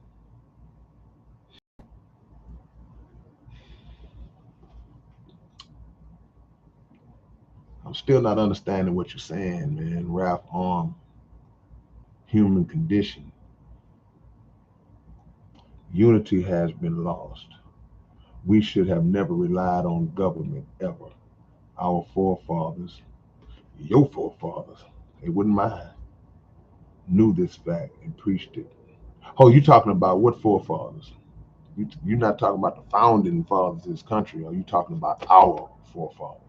I'm still not understanding what you're saying, man. Ralph human condition. Unity has been lost. We should have never relied on government ever. Our forefathers, your forefathers, they wouldn't mind, knew this fact and preached it. Oh, you talking about what forefathers? You're not talking about the founding fathers of this country. Are you talking about our forefathers?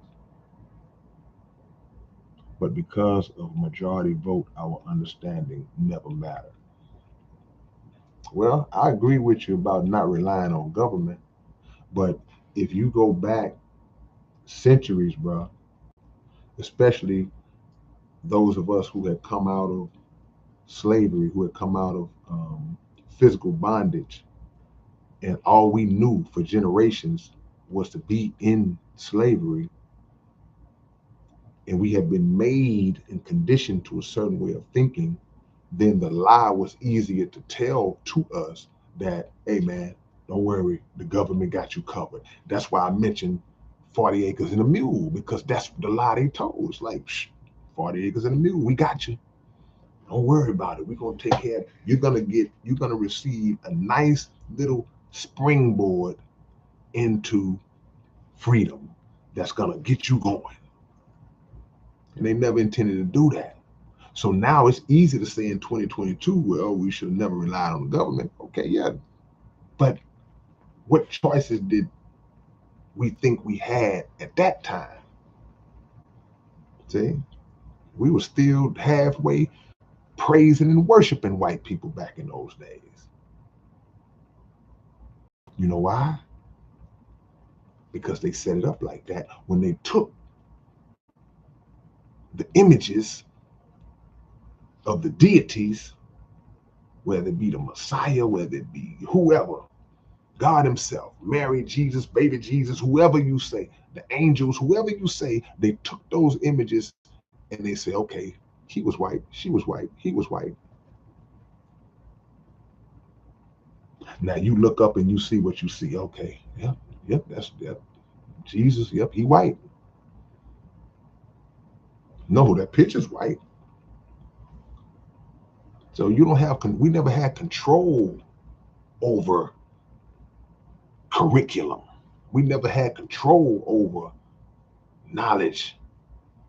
But because of majority vote, our understanding never mattered. Well, I agree with you about not relying on government, but if you go back centuries, bro, especially those of us who had come out of slavery, who had come out of physical bondage, and all we knew for generations was to be in slavery, and we had been made and conditioned to a certain way of thinking, then the lie was easier to tell to us that, hey man, don't worry, the government got you covered. That's why I mentioned 40 acres and a mule, because that's the lie they told. It's like, 40 acres and a mule, we got you. Don't worry about it. We're gonna take care of it. You're gonna receive a nice little springboard into freedom that's gonna get you going. And they never intended to do that. So now it's easy to say in 2022, well, we should have never relied on the government. Okay, yeah. But what choices did we think we had at that time? See, we were still halfway praising and worshiping white people back in those days. You know why? Because they set it up like that. When they took the images of the deities, whether it be the Messiah, whether it be whoever, God himself, Mary, Jesus, baby Jesus, whoever you say, the angels, whoever you say, they took those images and they say, okay, he was white, she was white, he was white. Now you look up and you see what you see. Okay, yep, that's Jesus, yep, he white. No, that picture's white. So you don't have, we never had control over curriculum. We never had control over knowledge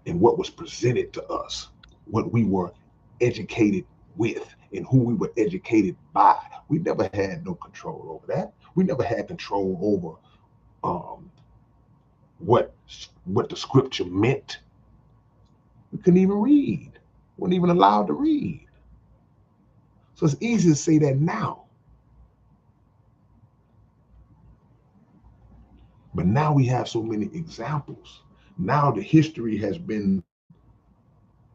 and what was presented to us, what we were educated with, and who we were educated by. We never had no control over that. We never had control over what the scripture meant. We couldn't even read. We weren't even allowed to read. So it's easy to say that now. But now we have so many examples. Now the history has been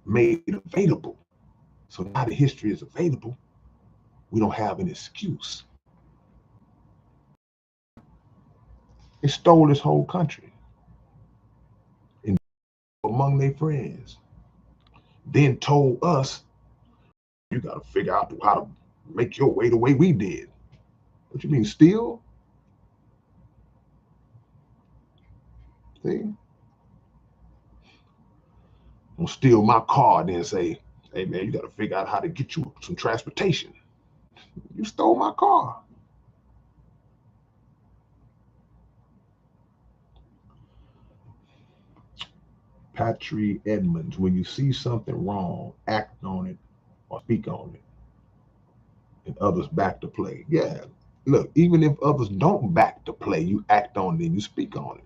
made available. So now the history is available. We don't have an excuse. They stole this whole country and among their friends. Then told us, you got to figure out how to make your way the way we did. What you mean, steal? See? Don't steal my car, then say, hey man, you got to figure out how to get you some transportation. You stole my car. Patrick Edmonds, when you see something wrong, act on it or speak on it, and others back to play. Yeah, look, even if others don't back to play, you act on it and you speak on it.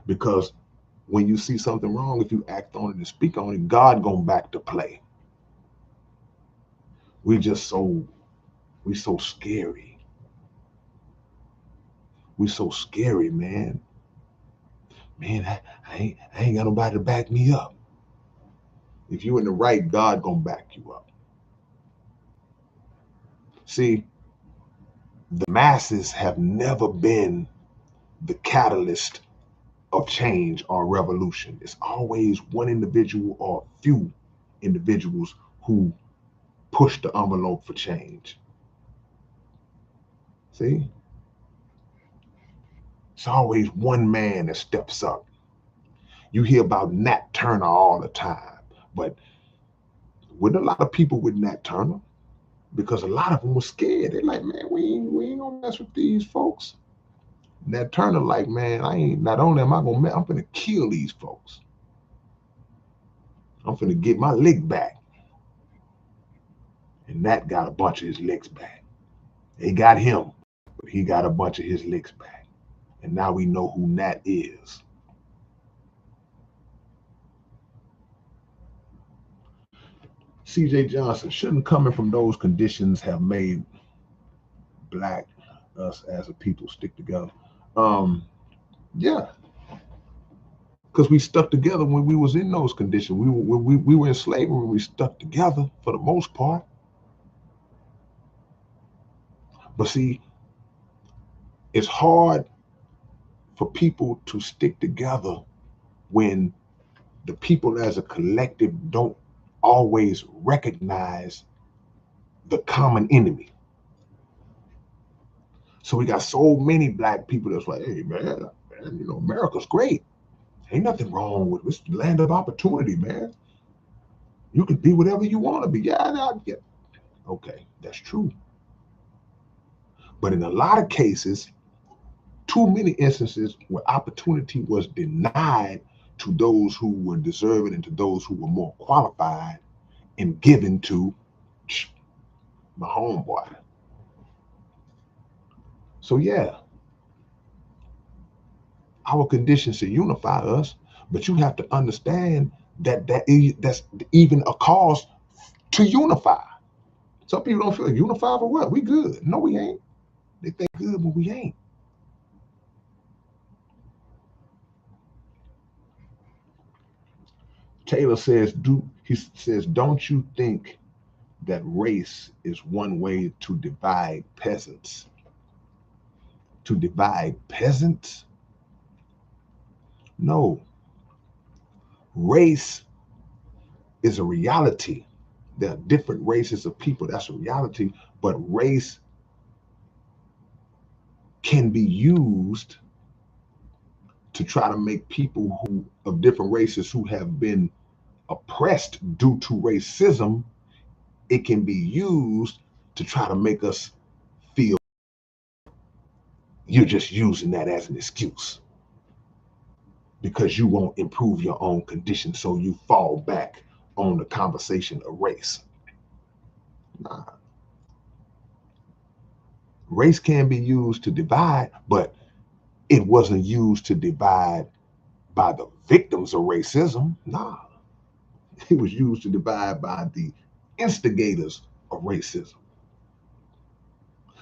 Because when you see something wrong, if you act on it and speak on it, God gonna back to play. We so scary. We so scary, man. Man, I ain't got nobody to back me up. If you in the right, God gonna back you up. See, the masses have never been the catalyst of change or revolution. It's always one individual or a few individuals who push the envelope for change. See? It's always one man that steps up. You hear about Nat Turner all the time, but with a lot of people with Nat Turner, because a lot of them were scared. They're like, man, we ain't gonna mess with these folks. Nat Turner, like, man, I ain't, not only am I gonna mess, I'm gonna kill these folks. I'm gonna get my lick back. And Nat got a bunch of his licks back. They got him. but he got a bunch of his licks back. And now we know who Nat is. C.J. Johnson, shouldn't coming from those conditions have made black us as a people stick together? Yeah, because we stuck together when we was in those conditions. We were in slavery. We stuck together for the most part. But see, it's hard for people to stick together when the people as a collective don't always recognize the common enemy. So we got so many black people that's like, hey man, America's great. Ain't nothing wrong with it. It's the land of opportunity, man. You can be whatever you want to be. Yeah. Okay, that's true. But in a lot of cases, too many instances where opportunity was denied to those who were deserving and to those who were more qualified and given to my homeboy. So yeah, our conditions to unify us, but you have to understand that's even a cause to unify. Some people don't feel unified for what? We good. No, we ain't. They think good, but we ain't. Taylor says, don't you think that race is one way to divide peasants? To divide peasants? No. Race is a reality. There are different races of people. That's a reality. But race can be used to try to make people who of different races who have been oppressed due to racism, it can be used to try to make us feel you're just using that as an excuse because you won't improve your own condition, so you fall back on the conversation of race. Nah. Race can be used to divide, but it wasn't used to divide by the victims of racism. Nah. It was used to divide by the instigators of racism.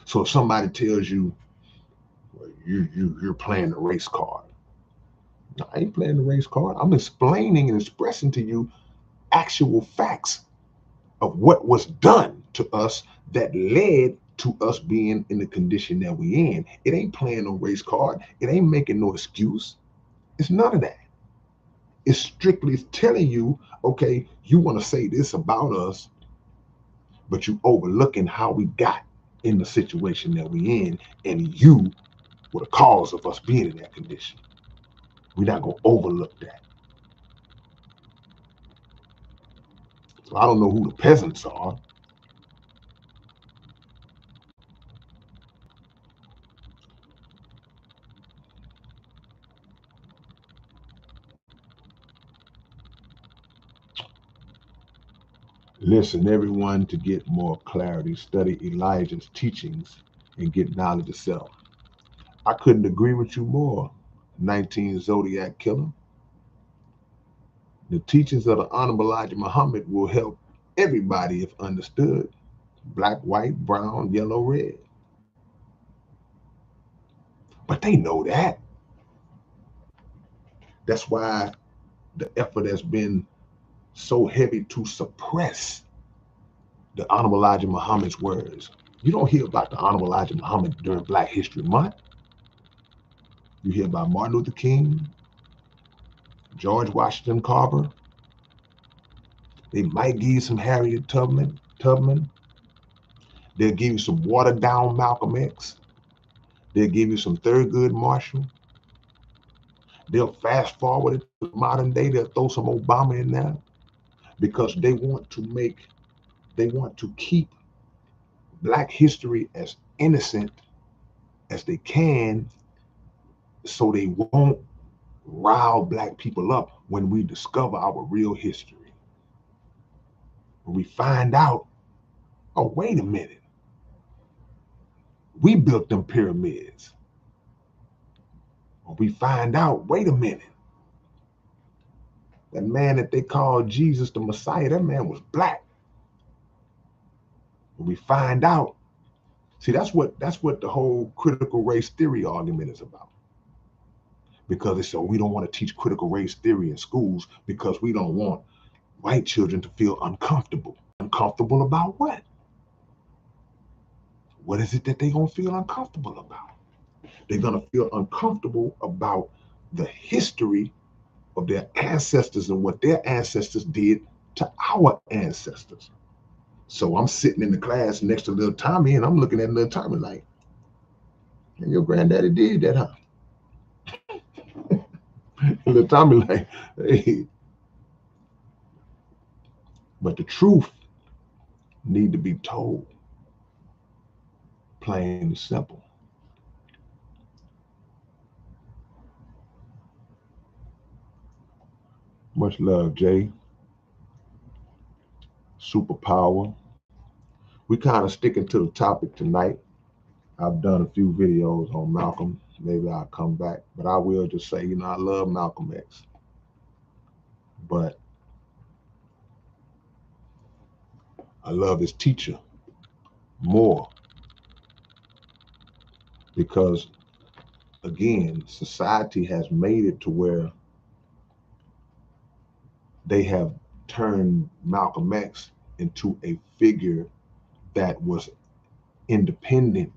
So if somebody tells you, well, you're playing the race card, no, I ain't playing the race card. I'm explaining and expressing to you actual facts of what was done to us that led to us being in the condition that we in. It ain't playing no race card. It ain't making no excuse. It's none of that. It's strictly telling you, okay, you want to say this about us, but you overlooking how we got in the situation that we in, and you were the cause of us being in that condition. We're not gonna overlook that. So I don't know who the peasants are. Listen, everyone, to get more clarity, study Elijah's teachings and get knowledge of self. I couldn't agree with you more. 19 Zodiac Killer. The teachings of the Honorable Elijah Muhammad will help everybody if understood. Black, white, brown, yellow, red. But they know that. That's why the effort has been so heavy to suppress the Honorable Elijah Muhammad's words. You don't hear about the Honorable Elijah Muhammad during Black History Month. You hear about Martin Luther King, George Washington Carver. They might give you some Harriet Tubman. They'll give you some watered down Malcolm X. They'll give you some Thurgood Marshall. They'll fast forward it to modern day. They'll throw some Obama in there because they want to keep Black history as innocent as they can so they won't rile Black people up when we discover our real history. When we find out, oh, wait a minute. We built them pyramids. When we find out, wait a minute, that man that they called Jesus the Messiah, that man was black. When we find out, see, that's what the whole critical race theory argument is about. Because they say, we don't want to teach critical race theory in schools because we don't want white children to feel uncomfortable. Uncomfortable about what? What is it that they're going to feel uncomfortable about? They're going to feel uncomfortable about the history of their ancestors and what their ancestors did to our ancestors. So I'm sitting in the class next to little Tommy and I'm looking at little Tommy like, and your granddaddy did that, huh? And little Tommy like, hey. But the truth need to be told, plain and simple. Much love, Jay. Superpower. We kind of sticking to the topic tonight. I've done a few videos on Malcolm. Maybe I'll come back, but I will just say, I love Malcolm X. But I love his teacher more because, again, society has made it to where they have turned Malcolm X into a figure that was independent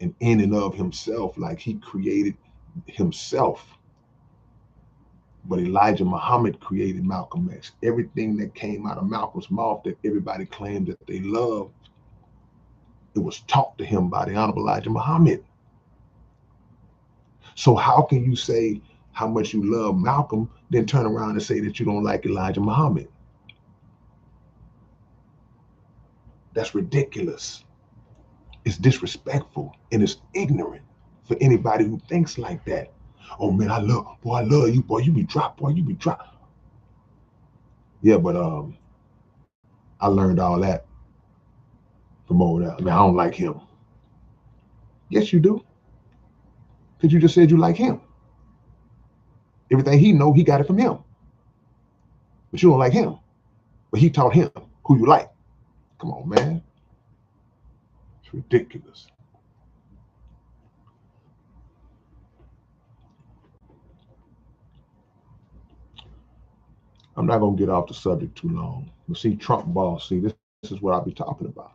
and in and of himself, like he created himself. But Elijah Muhammad created Malcolm X. Everything that came out of Malcolm's mouth that everybody claimed that they loved, it was taught to him by the Honorable Elijah Muhammad. So how can you say how much you love Malcolm, then turn around and say that you don't like Elijah Muhammad? That's ridiculous. It's disrespectful and it's ignorant for anybody who thinks like that. Oh man, I love you, boy. You be dropped, boy. You be dropped. Yeah, but I learned all that from over there. I mean, I don't like him. Yes, you do. Because you just said you like him. Everything he know, he got it from him. But you don't like him. But he taught him who you like. Come on, man. It's ridiculous. I'm not going to get off the subject too long. But see, Trump boss, see, this is what I'll be talking about.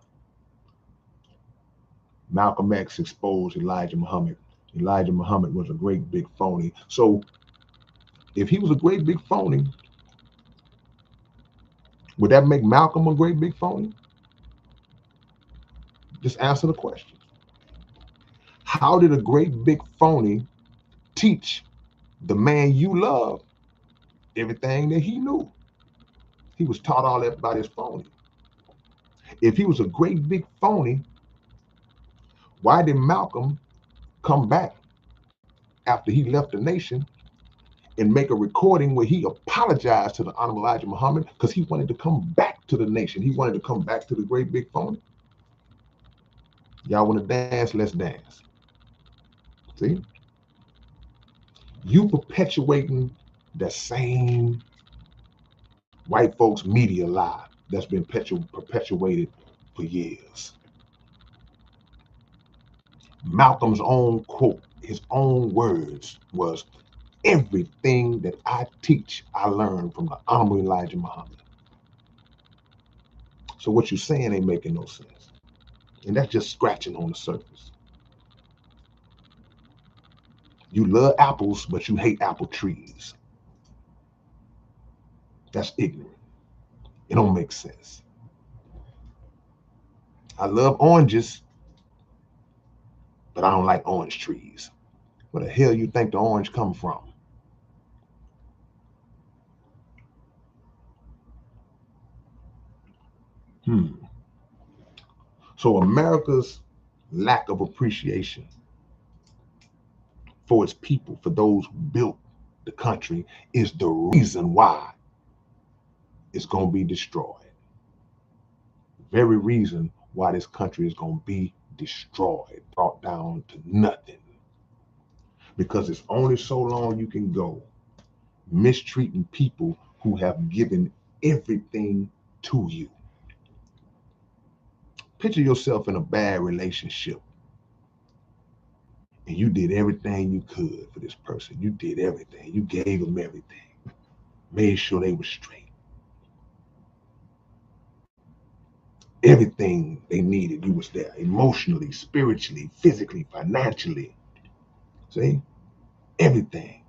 Malcolm X exposed Elijah Muhammad. Elijah Muhammad was a great big phony. So if he was a great big phony, would that make Malcolm a great big phony? Just answer the question. How did a great big phony teach the man you love everything that he knew? He was taught all that by his phony. If he was a great big phony, why did Malcolm come back after he left the nation and make a recording where he apologized to the Honorable Elijah Muhammad because he wanted to come back to the nation? He wanted to come back to the great big phony. Y'all want to dance? Let's dance. See? You perpetuating the same white folks media lie that's been perpetuated for years. Malcolm's own quote, his own words was, everything that I teach, I learned from the Honorable Elijah Muhammad. So what you're saying ain't making no sense. And that's just scratching on the surface. You love apples, but you hate apple trees. That's ignorant. It don't make sense. I love oranges, but I don't like orange trees. Where the hell you think the orange come from? So America's lack of appreciation for its people, for those who built the country, is the reason why it's going to be destroyed. Very reason why this country is going to be destroyed, brought down to nothing. Because it's only so long you can go mistreating people who have given everything to you. Picture yourself in a bad relationship and you did everything you could for this person. You did everything. You gave them everything. Made sure they were straight. Everything they needed, you was there. Emotionally, spiritually, physically, financially. See? Everything.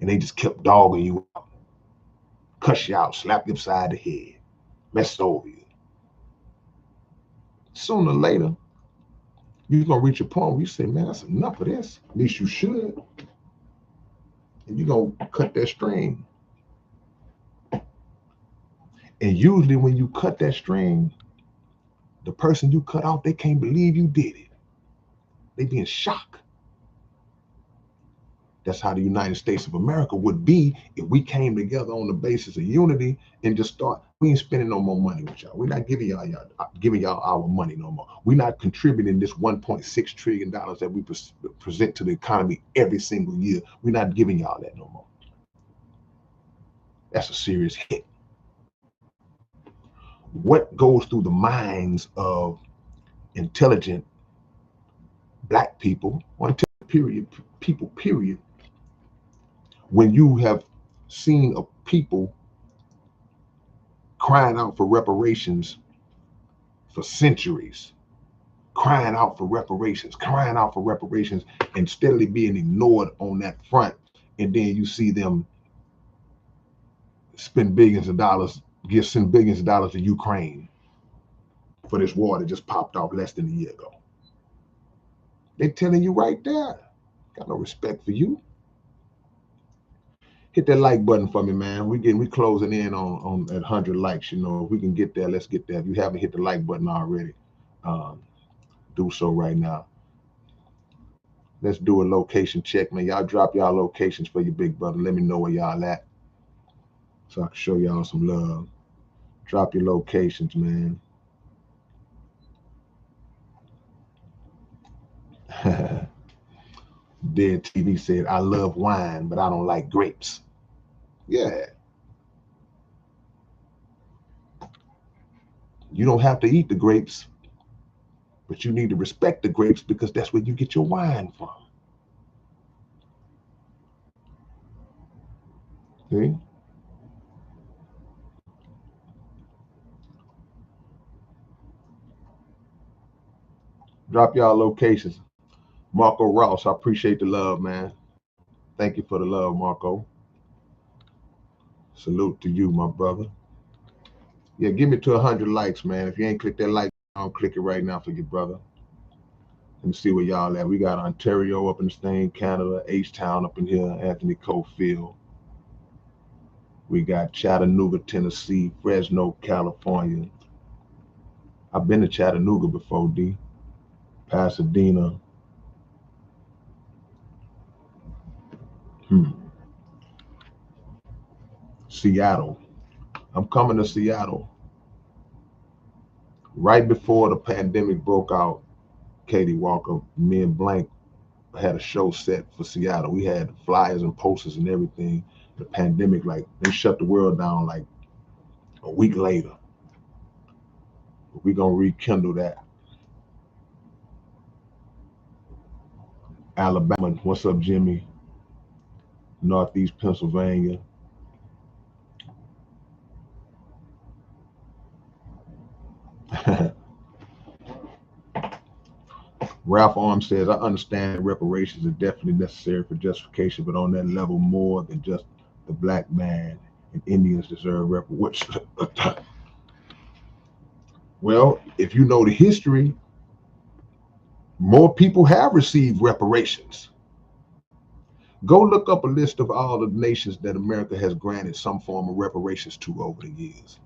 And they just kept dogging you out. Cuss you out, slap you upside the head, mess over you. Sooner or later, you're going to reach a point where you say, man, that's enough of this. At least you should. And you're going to cut that string. And usually when you cut that string, the person you cut off, they can't believe you did it. They be in shock. That's how the United States of America would be if we came together on the basis of unity and just start. We ain't spending no more money with y'all. We're not giving y'all our money no more. We're not contributing this $1.6 trillion that we present to the economy every single year. We're not giving y'all that no more. That's a serious hit. What goes through the minds of intelligent black people, or intelligent people, period, when you have seen a people crying out for reparations for centuries, crying out for reparations, and steadily being ignored on that front, and then you see them send billions of dollars to Ukraine for this war that just popped off less than a year ago. They're telling you right there, got no respect for you. Hit that like button for me, man. We closing in on at 100 likes. You know, if we can get there, let's get there. If you haven't hit the like button already, do so right now. Let's do a location check, man. Y'all drop y'all locations for your big brother. Let me know where y'all at, so I can show y'all some love. Drop your locations, man. Dead TV said, I love wine, but I don't like grapes. Yeah. You don't have to eat the grapes, but you need to respect the grapes because that's where you get your wine from. See? Drop y'all locations. Marco Ross, I appreciate the love, man. Thank you for the love, Marco. Salute to you, my brother. Yeah, give me to 100 likes, man. If you ain't clicked that like, I'll click it right now for you, brother. Let me see where y'all at. We got Ontario up in this thing, Canada, H-Town up in here, Anthony Cofield. We got Chattanooga, Tennessee, Fresno, California. I've been to Chattanooga before, D. Pasadena. Seattle. I'm coming to Seattle. Right before the pandemic broke out, Katie Walker, me and Blank had a show set for Seattle. We had flyers and posters and everything. The pandemic, like, they shut the world down like a week later. We're going to rekindle that. Alabama. What's up, Jimmy? Northeast Pennsylvania. Ralph Arms says, I understand that reparations are definitely necessary for justification, but on that level more than just the black man and Indians deserve reparations. Well, if you know the history, more people have received reparations. Go look up a list of all the nations that America has granted some form of reparations to over the years.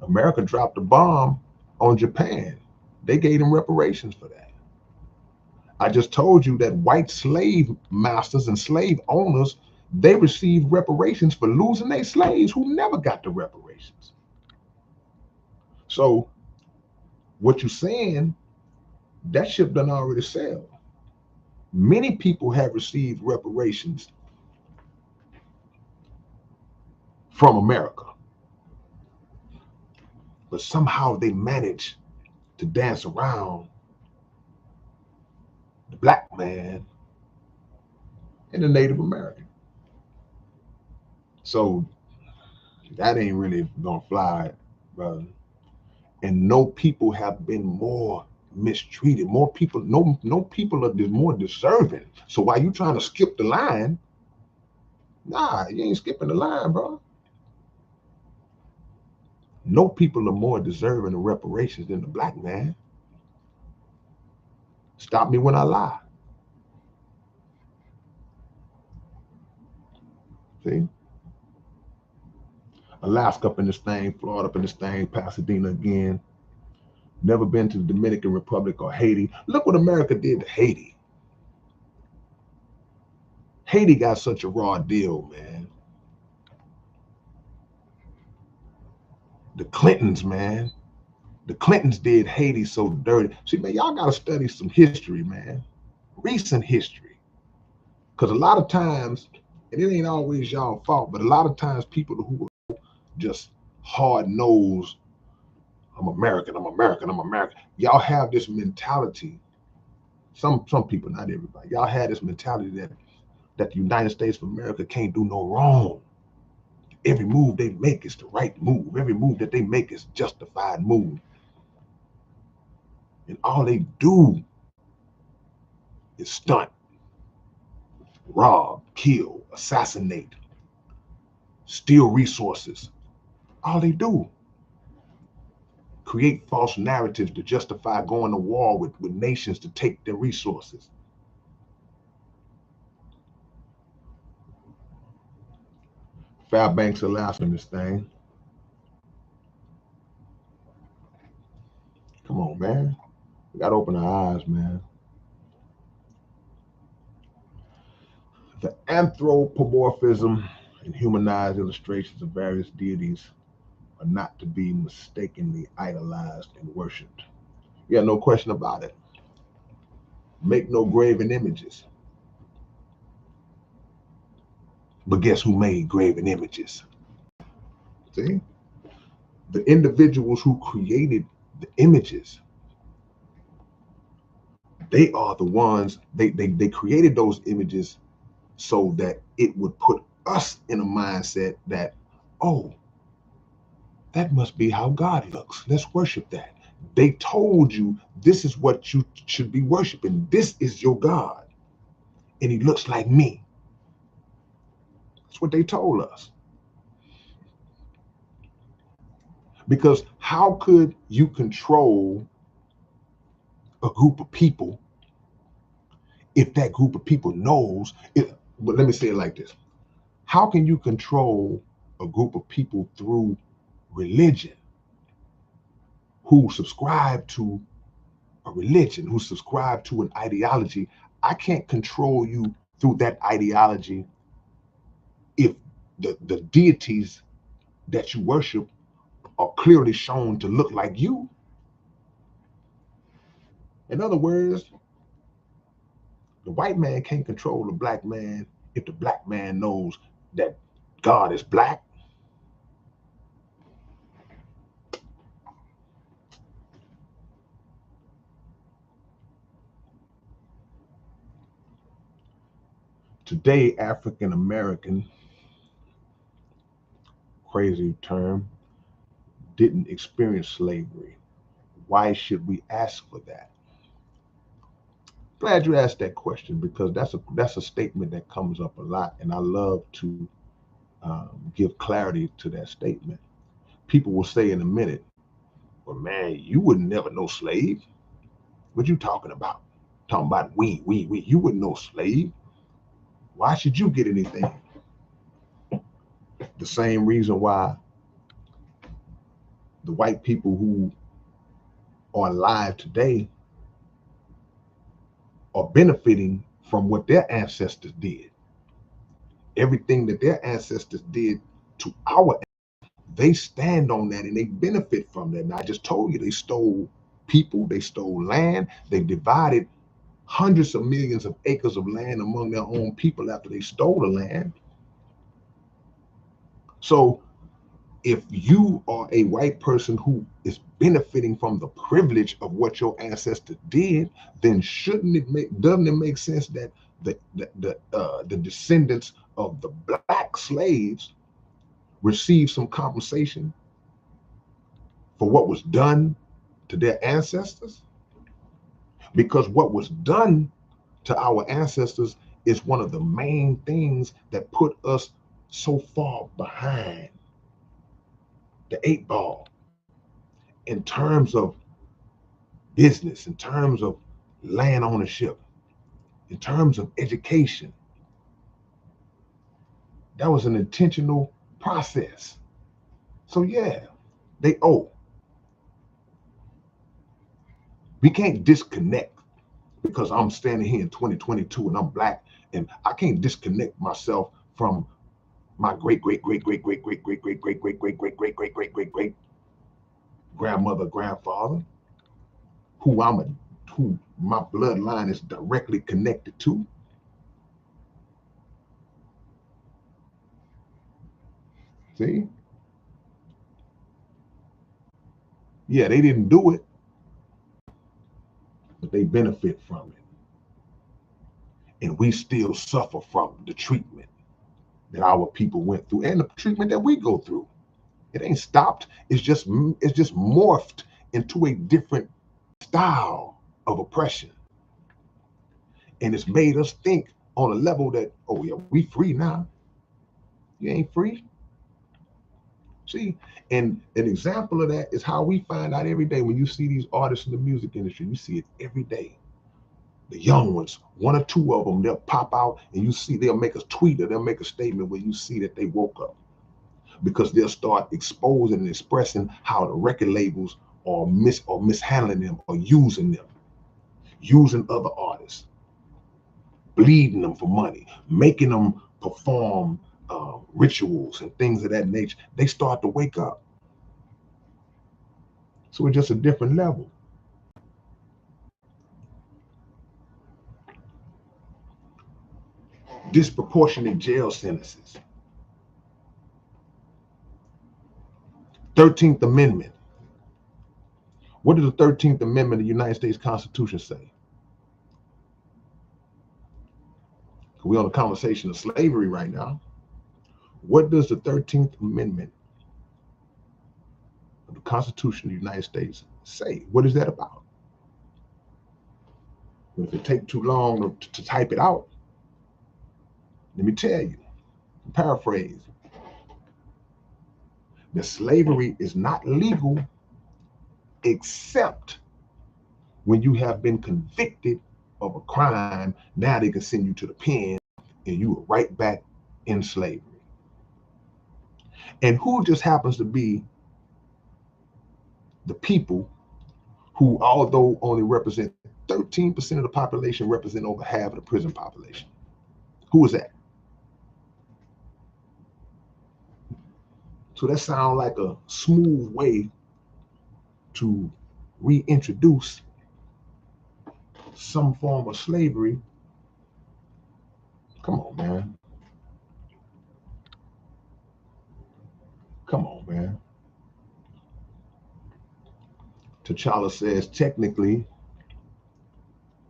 America dropped a bomb on Japan. They gave them reparations for that. I just told you that white slave masters and slave owners, they received reparations for losing their slaves who never got the reparations. So what you're saying That ship done already sailed. Many people have received reparations from America, but somehow they manage to dance around the black man and the Native American. So that ain't really gonna fly, brother. And no people have been more mistreated. More people, no people are more deserving. So while you trying to skip the line, nah, you ain't skipping the line, bro. No people are more deserving of reparations than the black man. Stop me when I lie. See? Alaska up in this thing, Florida up in this thing, Pasadena again. Never been to the Dominican Republic or Haiti. Look what America did to Haiti. Haiti got such a raw deal, man. The Clintons, man. The Clintons did Haiti so dirty. See, man, y'all got to study some history, man. Recent history. Because a lot of times, and it ain't always y'all fault, but a lot of times people who are just hard-nosed, I'm American, I'm American, I'm American. Y'all have this mentality. Some people, not everybody. Y'all had this mentality that the United States of America can't do no wrong. Every move they make is the right move. Every move that they make is justified move. And all they do is stunt, rob, kill, assassinate, steal resources. All they do. Create false narratives to justify going to war with nations to take their resources. Fairbanks, Alaska, in this thing. Come on, man. We got to open our eyes, man. The anthropomorphism and humanized illustrations of various deities are not to be mistakenly idolized and worshipped. Yeah, no question about it. Make no graven images. But guess who made graven images? See? The individuals who created the images, they are the ones, they created those images so that it would put us in a mindset that, oh, that must be how God looks. Let's worship that. They told you this is what you should be worshiping. This is your God. And he looks like me. That's what they told us. Because how could you control a group of people if that group of people knows it? But let me say it like this. How can you control a group of people through religion who subscribe to a religion, who subscribe to an ideology? I can't control you through that ideology if the deities that you worship are clearly shown to look like you. In other words, the white man can't control the black man if the black man knows that God is black. Today, African American, crazy term, didn't experience slavery. Why should we ask for that? Glad you asked that question, because that's a statement that comes up a lot, and I love to give clarity to that statement. People will say in a minute, "Well, man, you would never know slave. What you talking about? Talking about we. You wouldn't know slave. Why should you get anything?" The same reason why the white people who are alive today are benefiting from what their ancestors did. Everything that their ancestors did to our, they stand on that and they benefit from that. And I just told you they stole people, they stole land, they divided hundreds of millions of acres of land among their own people after they stole the land. So if you are a white person who is benefiting from the privilege of what your ancestors did, then doesn't it make sense that the descendants of the black slaves receive some compensation for what was done to their ancestors? Because what was done to our ancestors is one of the main things that put us so far behind the 8 ball in terms of business, in terms of land ownership, in terms of education. That was an intentional process. So yeah, they owe. We can't disconnect because I'm standing here in 2022 and I'm black, and I can't disconnect myself from my great great great great great great great great great great great great great great great great great grandmother, grandfather, who my bloodline is directly connected to. See? Yeah, they didn't do it, but they benefit from it. And we still suffer from the treatment that our people went through and the treatment that we go through. It ain't stopped. It's just morphed into a different style of oppression. And it's made us think on a level that, oh yeah, we free now. You ain't free. See, and an example of that is how we find out every day when you see these artists in the music industry. You see it every day. The young ones, one or two of them, they'll pop out and you see they'll make a tweet or they'll make a statement where you see that they woke up, because they'll start exposing and expressing how the record labels are mishandling them or using other artists, bleeding them for money, making them perform rituals and things of that nature. They start to wake up. So it's just a different level. Disproportionate jail sentences. 13th Amendment. What does the 13th Amendment of the United States Constitution say? We're on a conversation of slavery right now. What does the 13th Amendment of the Constitution of the United States say? What is that about? If it takes too long to type it out, let me tell you, paraphrase, that slavery is not legal except when you have been convicted of a crime. Now they can send you to the pen and you are right back in slavery. And who just happens to be the people who, although only represent 13% of the population, represent over half of the prison population? Who is that? So that sounds like a smooth way to reintroduce some form of slavery. Come on, man. Come on, man. T'Challa says technically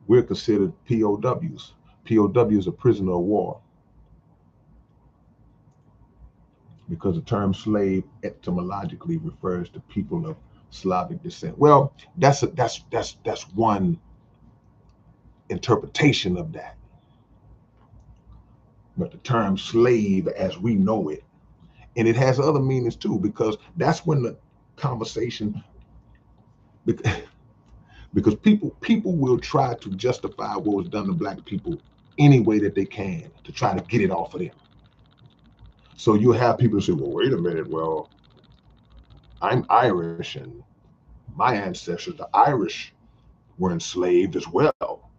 we're considered POWs. POWs are prisoner of war, because the term slave etymologically refers to people of Slavic descent. Well, that's one interpretation of that. But the term slave as we know it, and it has other meanings too, because that's when the conversation, because people will try to justify what was done to black people any way that they can to try to get it off of them. So you have people say, well, wait a minute, well, I'm Irish and my ancestors, the Irish, were enslaved as well.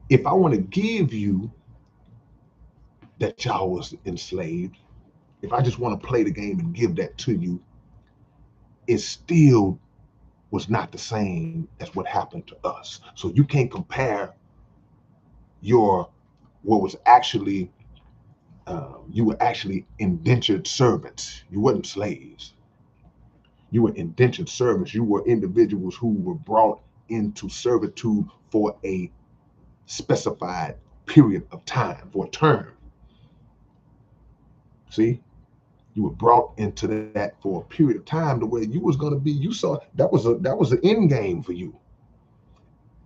If I want to give you that y'all was enslaved, if I just want to play the game and give that to you, it still was not the same as what happened to us. So you can't compare your what was actually you were actually indentured servants. You weren't slaves. You were indentured servants. You were individuals who were brought into servitude for a specified period of time, for a term. See, you were brought into that for a period of time to where you was going to be. You saw that was an end game for you.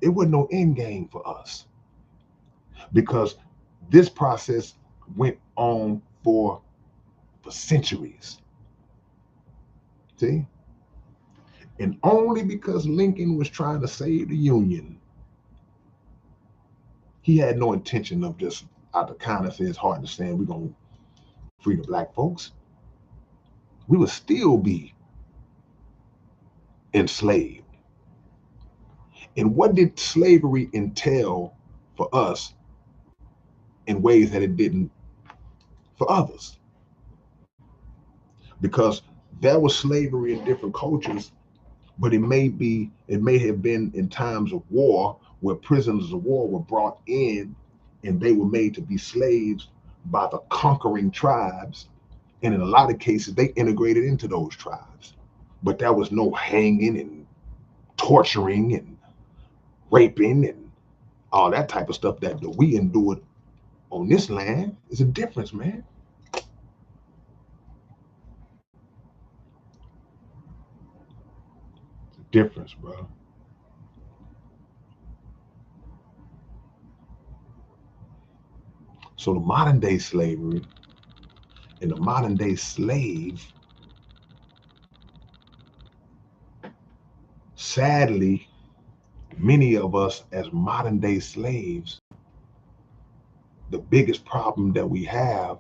It wasn't no end game for us because this process went on for centuries. See, and only because Lincoln was trying to save the Union, he had no intention of just out the kindness of his heart to saying we're gonna free the black folks. We would still be enslaved. And what did slavery entail for us in ways that it didn't for others? Because there was slavery in different cultures, but it may have been in times of war where prisoners of war were brought in and they were made to be slaves by the conquering tribes. And in a lot of cases, they integrated into those tribes. But there was no hanging and torturing and raping and all that type of stuff that we endured on this land. It's a difference, man. It's a difference, bro. So the modern day slavery and the modern day slave, sadly, many of us as modern day slaves, the biggest problem that we have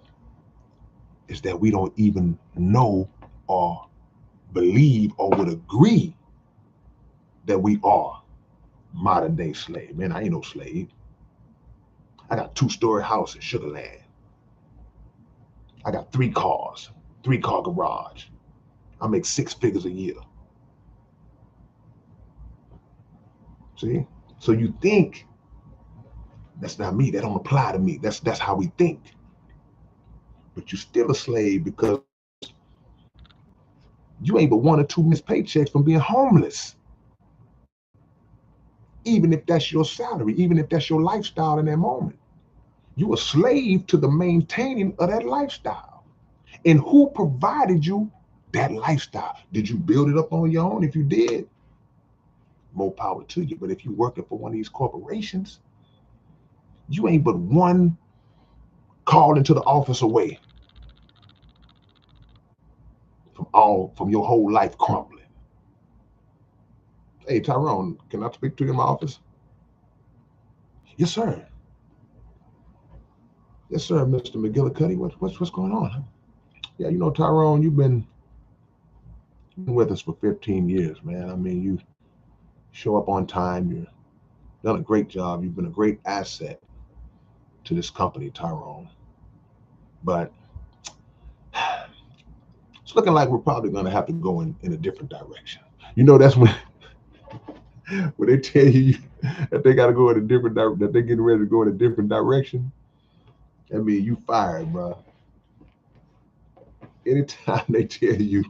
is that we don't even know or believe or would agree that we are modern day slave. Man, I ain't no slave. I got a 2-story house in Sugar Land. I got 3 cars, 3-car garage. I make 6 figures a year. See? So you think that's not me. That don't apply to me. That's how we think. But you're still a slave because you ain't but 1 or 2 missed paychecks from being homeless. Even if that's your salary, even if that's your lifestyle in that moment. You a slave to the maintaining of that lifestyle. And who provided you that lifestyle? Did you build it up on your own? If you did, more power to you. But if you're working for one of these corporations, you ain't but one call into the office away from your whole life crumbling. Hey Tyrone, can I speak to you in my office? Yes, sir. Yes, sir, Mr. McGillicuddy. What's going on? Yeah, Tyrone, you've been with us for 15 years, man. I mean, you show up on time. You've done a great job. You've been a great asset to this company, Tyrone. But it's looking like we're probably going to have to go in a different direction. That's when they tell you that they got to go in a different direction, that they're getting ready to go in a different direction. I mean, you fired, bro. Anytime they tell you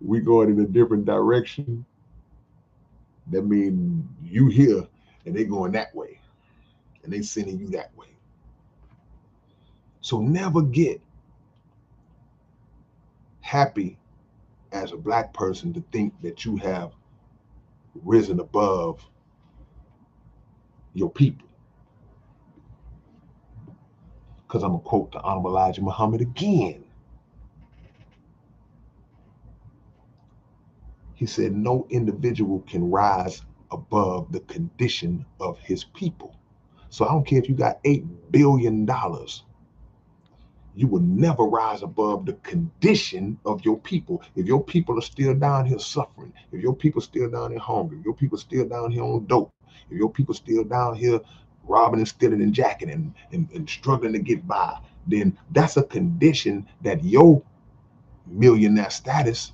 we going in a different direction, that means you here and they going that way, and they sending you that way. So never get happy as a black person to think that you have risen above your people. Because I'm going to quote the Honorable Elijah Muhammad again. He said, no individual can rise above the condition of his people. So I don't care if you got $8 billion, you will never rise above the condition of your people. If your people are still down here suffering, if your people still down here hungry, if your people still down here on dope, if your people still down here robbing and stealing and jacking and struggling to get by, then that's a condition that your millionaire status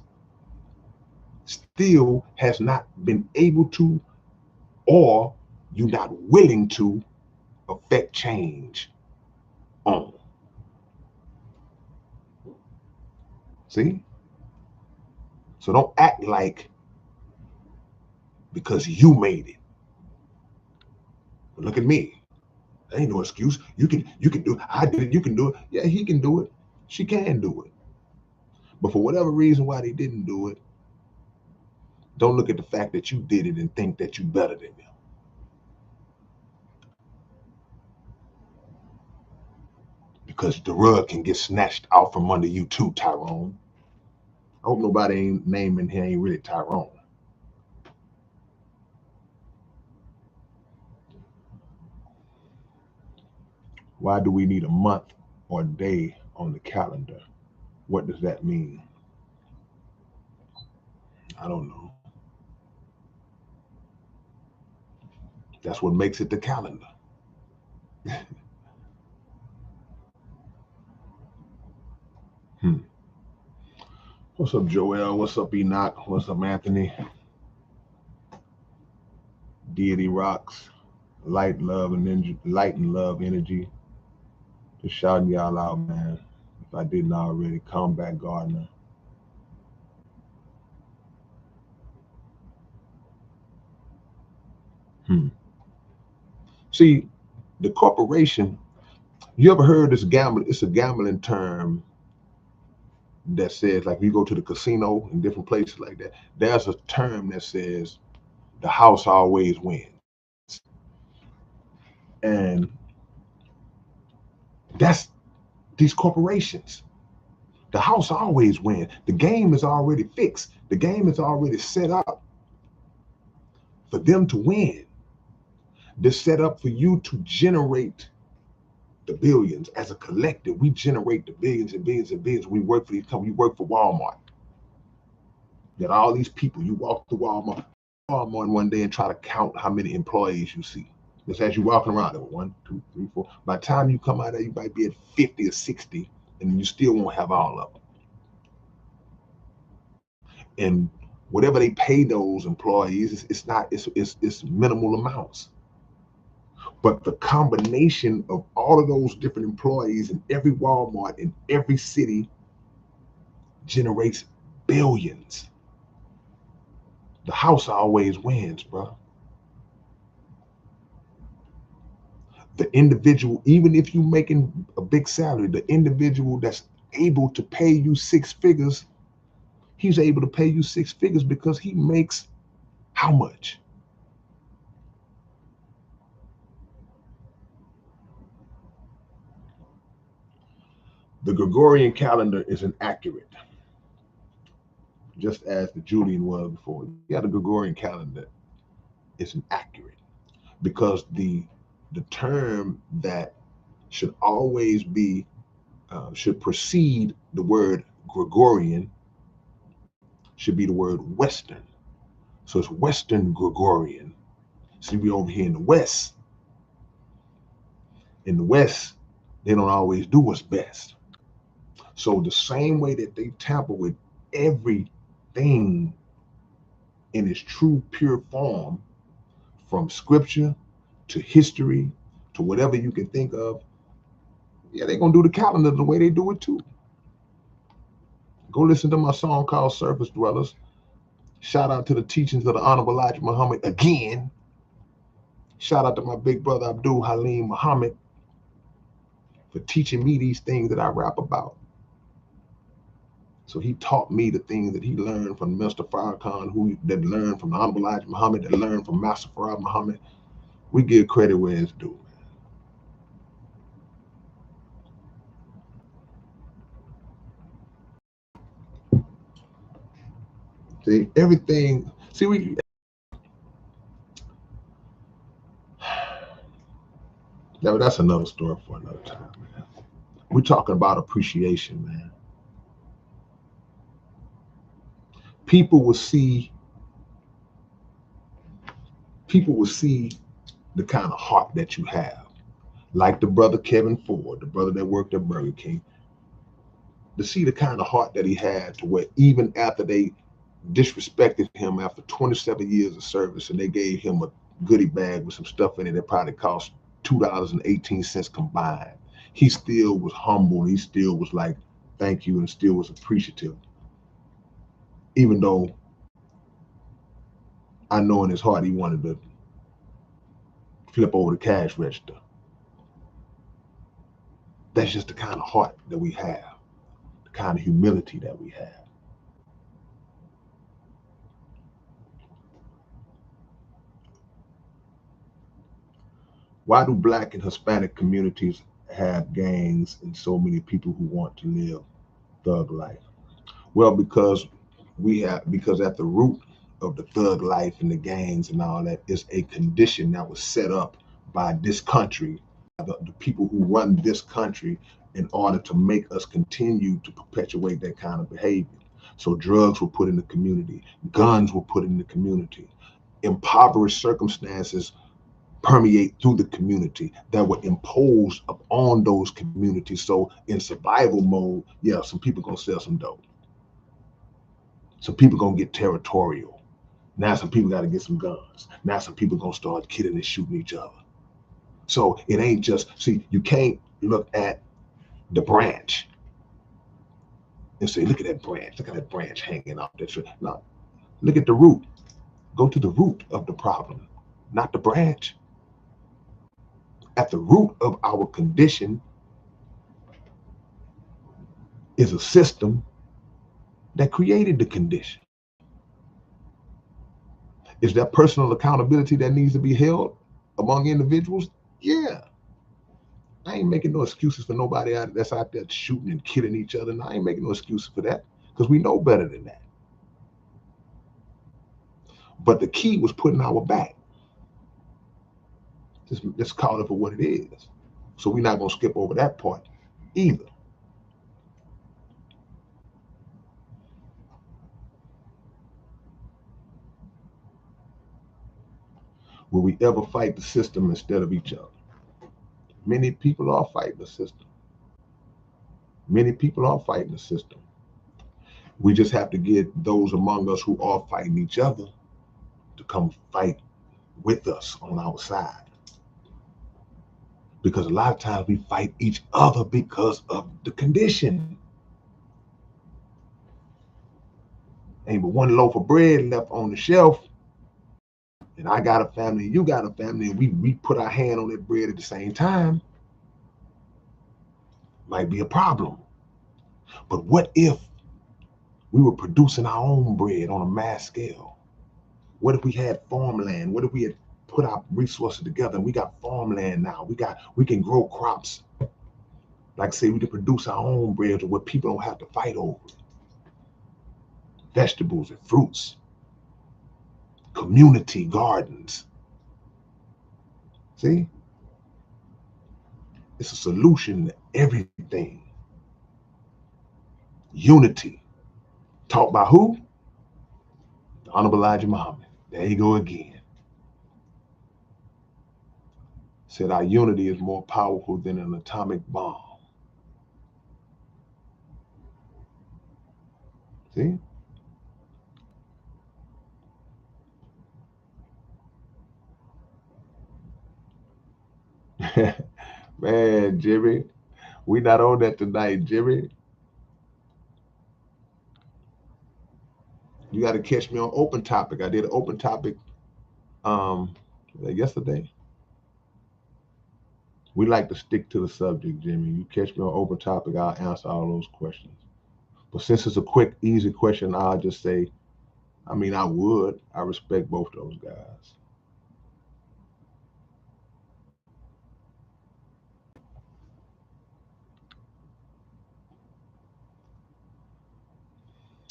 still has not been able to, or you're not willing to affect change on. See? So don't act like because you made it. But look at me. There ain't no excuse. You can do it. I did it. You can do it. Yeah, he can do it. She can do it. But for whatever reason why they didn't do it, don't look at the fact that you did it and think that you better than them. Because the rug can get snatched out from under you too, Tyrone. I hope nobody ain't naming here ain't really Tyrone. Why do we need a month or a day on the calendar? What does that mean? I don't know. That's what makes it the calendar. What's up, Joel? What's up, Enoch? What's up, Anthony? Deity rocks. Light, love, and energy. Light and love energy. Just shouting y'all out, man. If I didn't already, Combat Gardener. See, the corporation. You ever heard this gambling? It's a gambling term that says, like, if you go to the casino in different places like that, there's a term that says the house always wins. And that's these corporations. The house always wins. The game is already fixed. The game is already set up for them to win. They're set up for you to generate the billions. As a collective, we generate the billions and billions and billions. We work for these companies. We work for Walmart. That all these people, you walk through Walmart one day and try to count how many employees you see. Just as you're walking around, 1, 2, 3, 4. By the time you come out there, you might be at 50 or 60, and you still won't have all of them. And whatever they pay those employees, it's minimal amounts. But the combination of all of those different employees in every Walmart in every city generates billions. The house always wins, bro. The individual, even if you're making a big salary, the individual that's able to pay you 6 figures, he's able to pay you 6 figures because he makes how much? The Gregorian calendar is inaccurate, just as the Julian was before. Yeah, the Gregorian calendar is inaccurate because the term that should always be should precede the word Gregorian should be the word Western. So it's Western Gregorian. See, we over here in the West. In the West, they don't always do what's best. So the same way that they tamper with everything in its true pure form, from scripture to history to whatever you can think of, yeah, they're gonna do the calendar the way they do it too. Go listen to my song called Surface Dwellers. Shout out to the teachings of the Honorable Elijah Muhammad again. Shout out to my big brother Abdul Halim Muhammad for teaching me these things that I rap about. So he taught me the things that he learned from Mr. Farrakhan, that learned from the Honorable Elijah Muhammad, that learned from Master Farad Muhammad. We give credit where it's due. See, everything, that's another story for another time, man. We're talking about appreciation, man. People will see the kind of heart that you have. Like the brother Kevin Ford, the brother that worked at Burger King, to see the kind of heart that he had, to where even after they disrespected him after 27 years of service, and they gave him a goodie bag with some stuff in it that probably cost $2.18 combined. He still was humble. He still was like, thank you, and still was appreciative. Even though I know in his heart he wanted to flip over the cash register. That's just the kind of heart that we have, the kind of humility that we have. Why do Black and Hispanic communities have gangs and so many people who want to live thug life? Well, because at the root of the thug life and the gangs and all that is a condition that was set up by this country, the people who run this country, in order to make us continue to perpetuate that kind of behavior. So drugs were put in the community, guns were put in the community, impoverished circumstances permeate through the community that were imposed upon those communities. So in survival mode, yeah, some people gonna sell some dope. Some people gonna get territorial. Now some people gotta get some guns. Now some people gonna start killing and shooting each other. So it ain't just, see, you can't look at the branch and say, look at that branch. Look at that branch hanging off that tree. No, look at the root. Go to the root of the problem, not the branch. At the root of our condition is a system that created the condition. Is there personal accountability that needs to be held among individuals? Yeah. I ain't making no excuses for nobody that's out there shooting and killing each other. And I ain't making no excuses for that because we know better than that. But the key was putting our back. Let's call it for what it is. So we're not going to skip over that part either. Will we ever fight the system instead of each other? Many people are fighting the system. Many people are fighting the system. We just have to get those among us who are fighting each other to come fight with us on our side. Because a lot of times we fight each other because of the condition. Ain't but one loaf of bread left on the shelf, and I got a family, you got a family, and we put our hand on that bread at the same time. Might be a problem. But what if we were producing our own bread on a mass scale? What if we had farmland? What if we had put our resources together and we got farmland now? We can grow crops. Like I say, we can produce our own bread where people don't have to fight over it. Vegetables and fruits. Community gardens. See? It's a solution to everything. Unity. Taught by who? The Honorable Elijah Muhammad. There you go again. Said our unity is more powerful than an atomic bomb. See? Man, Jimmy, we not on that tonight, Jimmy. You got to catch me on Open Topic. I did an Open Topic yesterday. We like to stick to the subject, Jimmy. You catch me on Open Topic, I'll answer all those questions. But since it's a quick, easy question, I'll just say, I respect both those guys.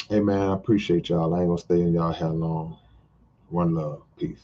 Hey, man, I appreciate y'all. I ain't going to stay in y'all hair long. One love. Peace.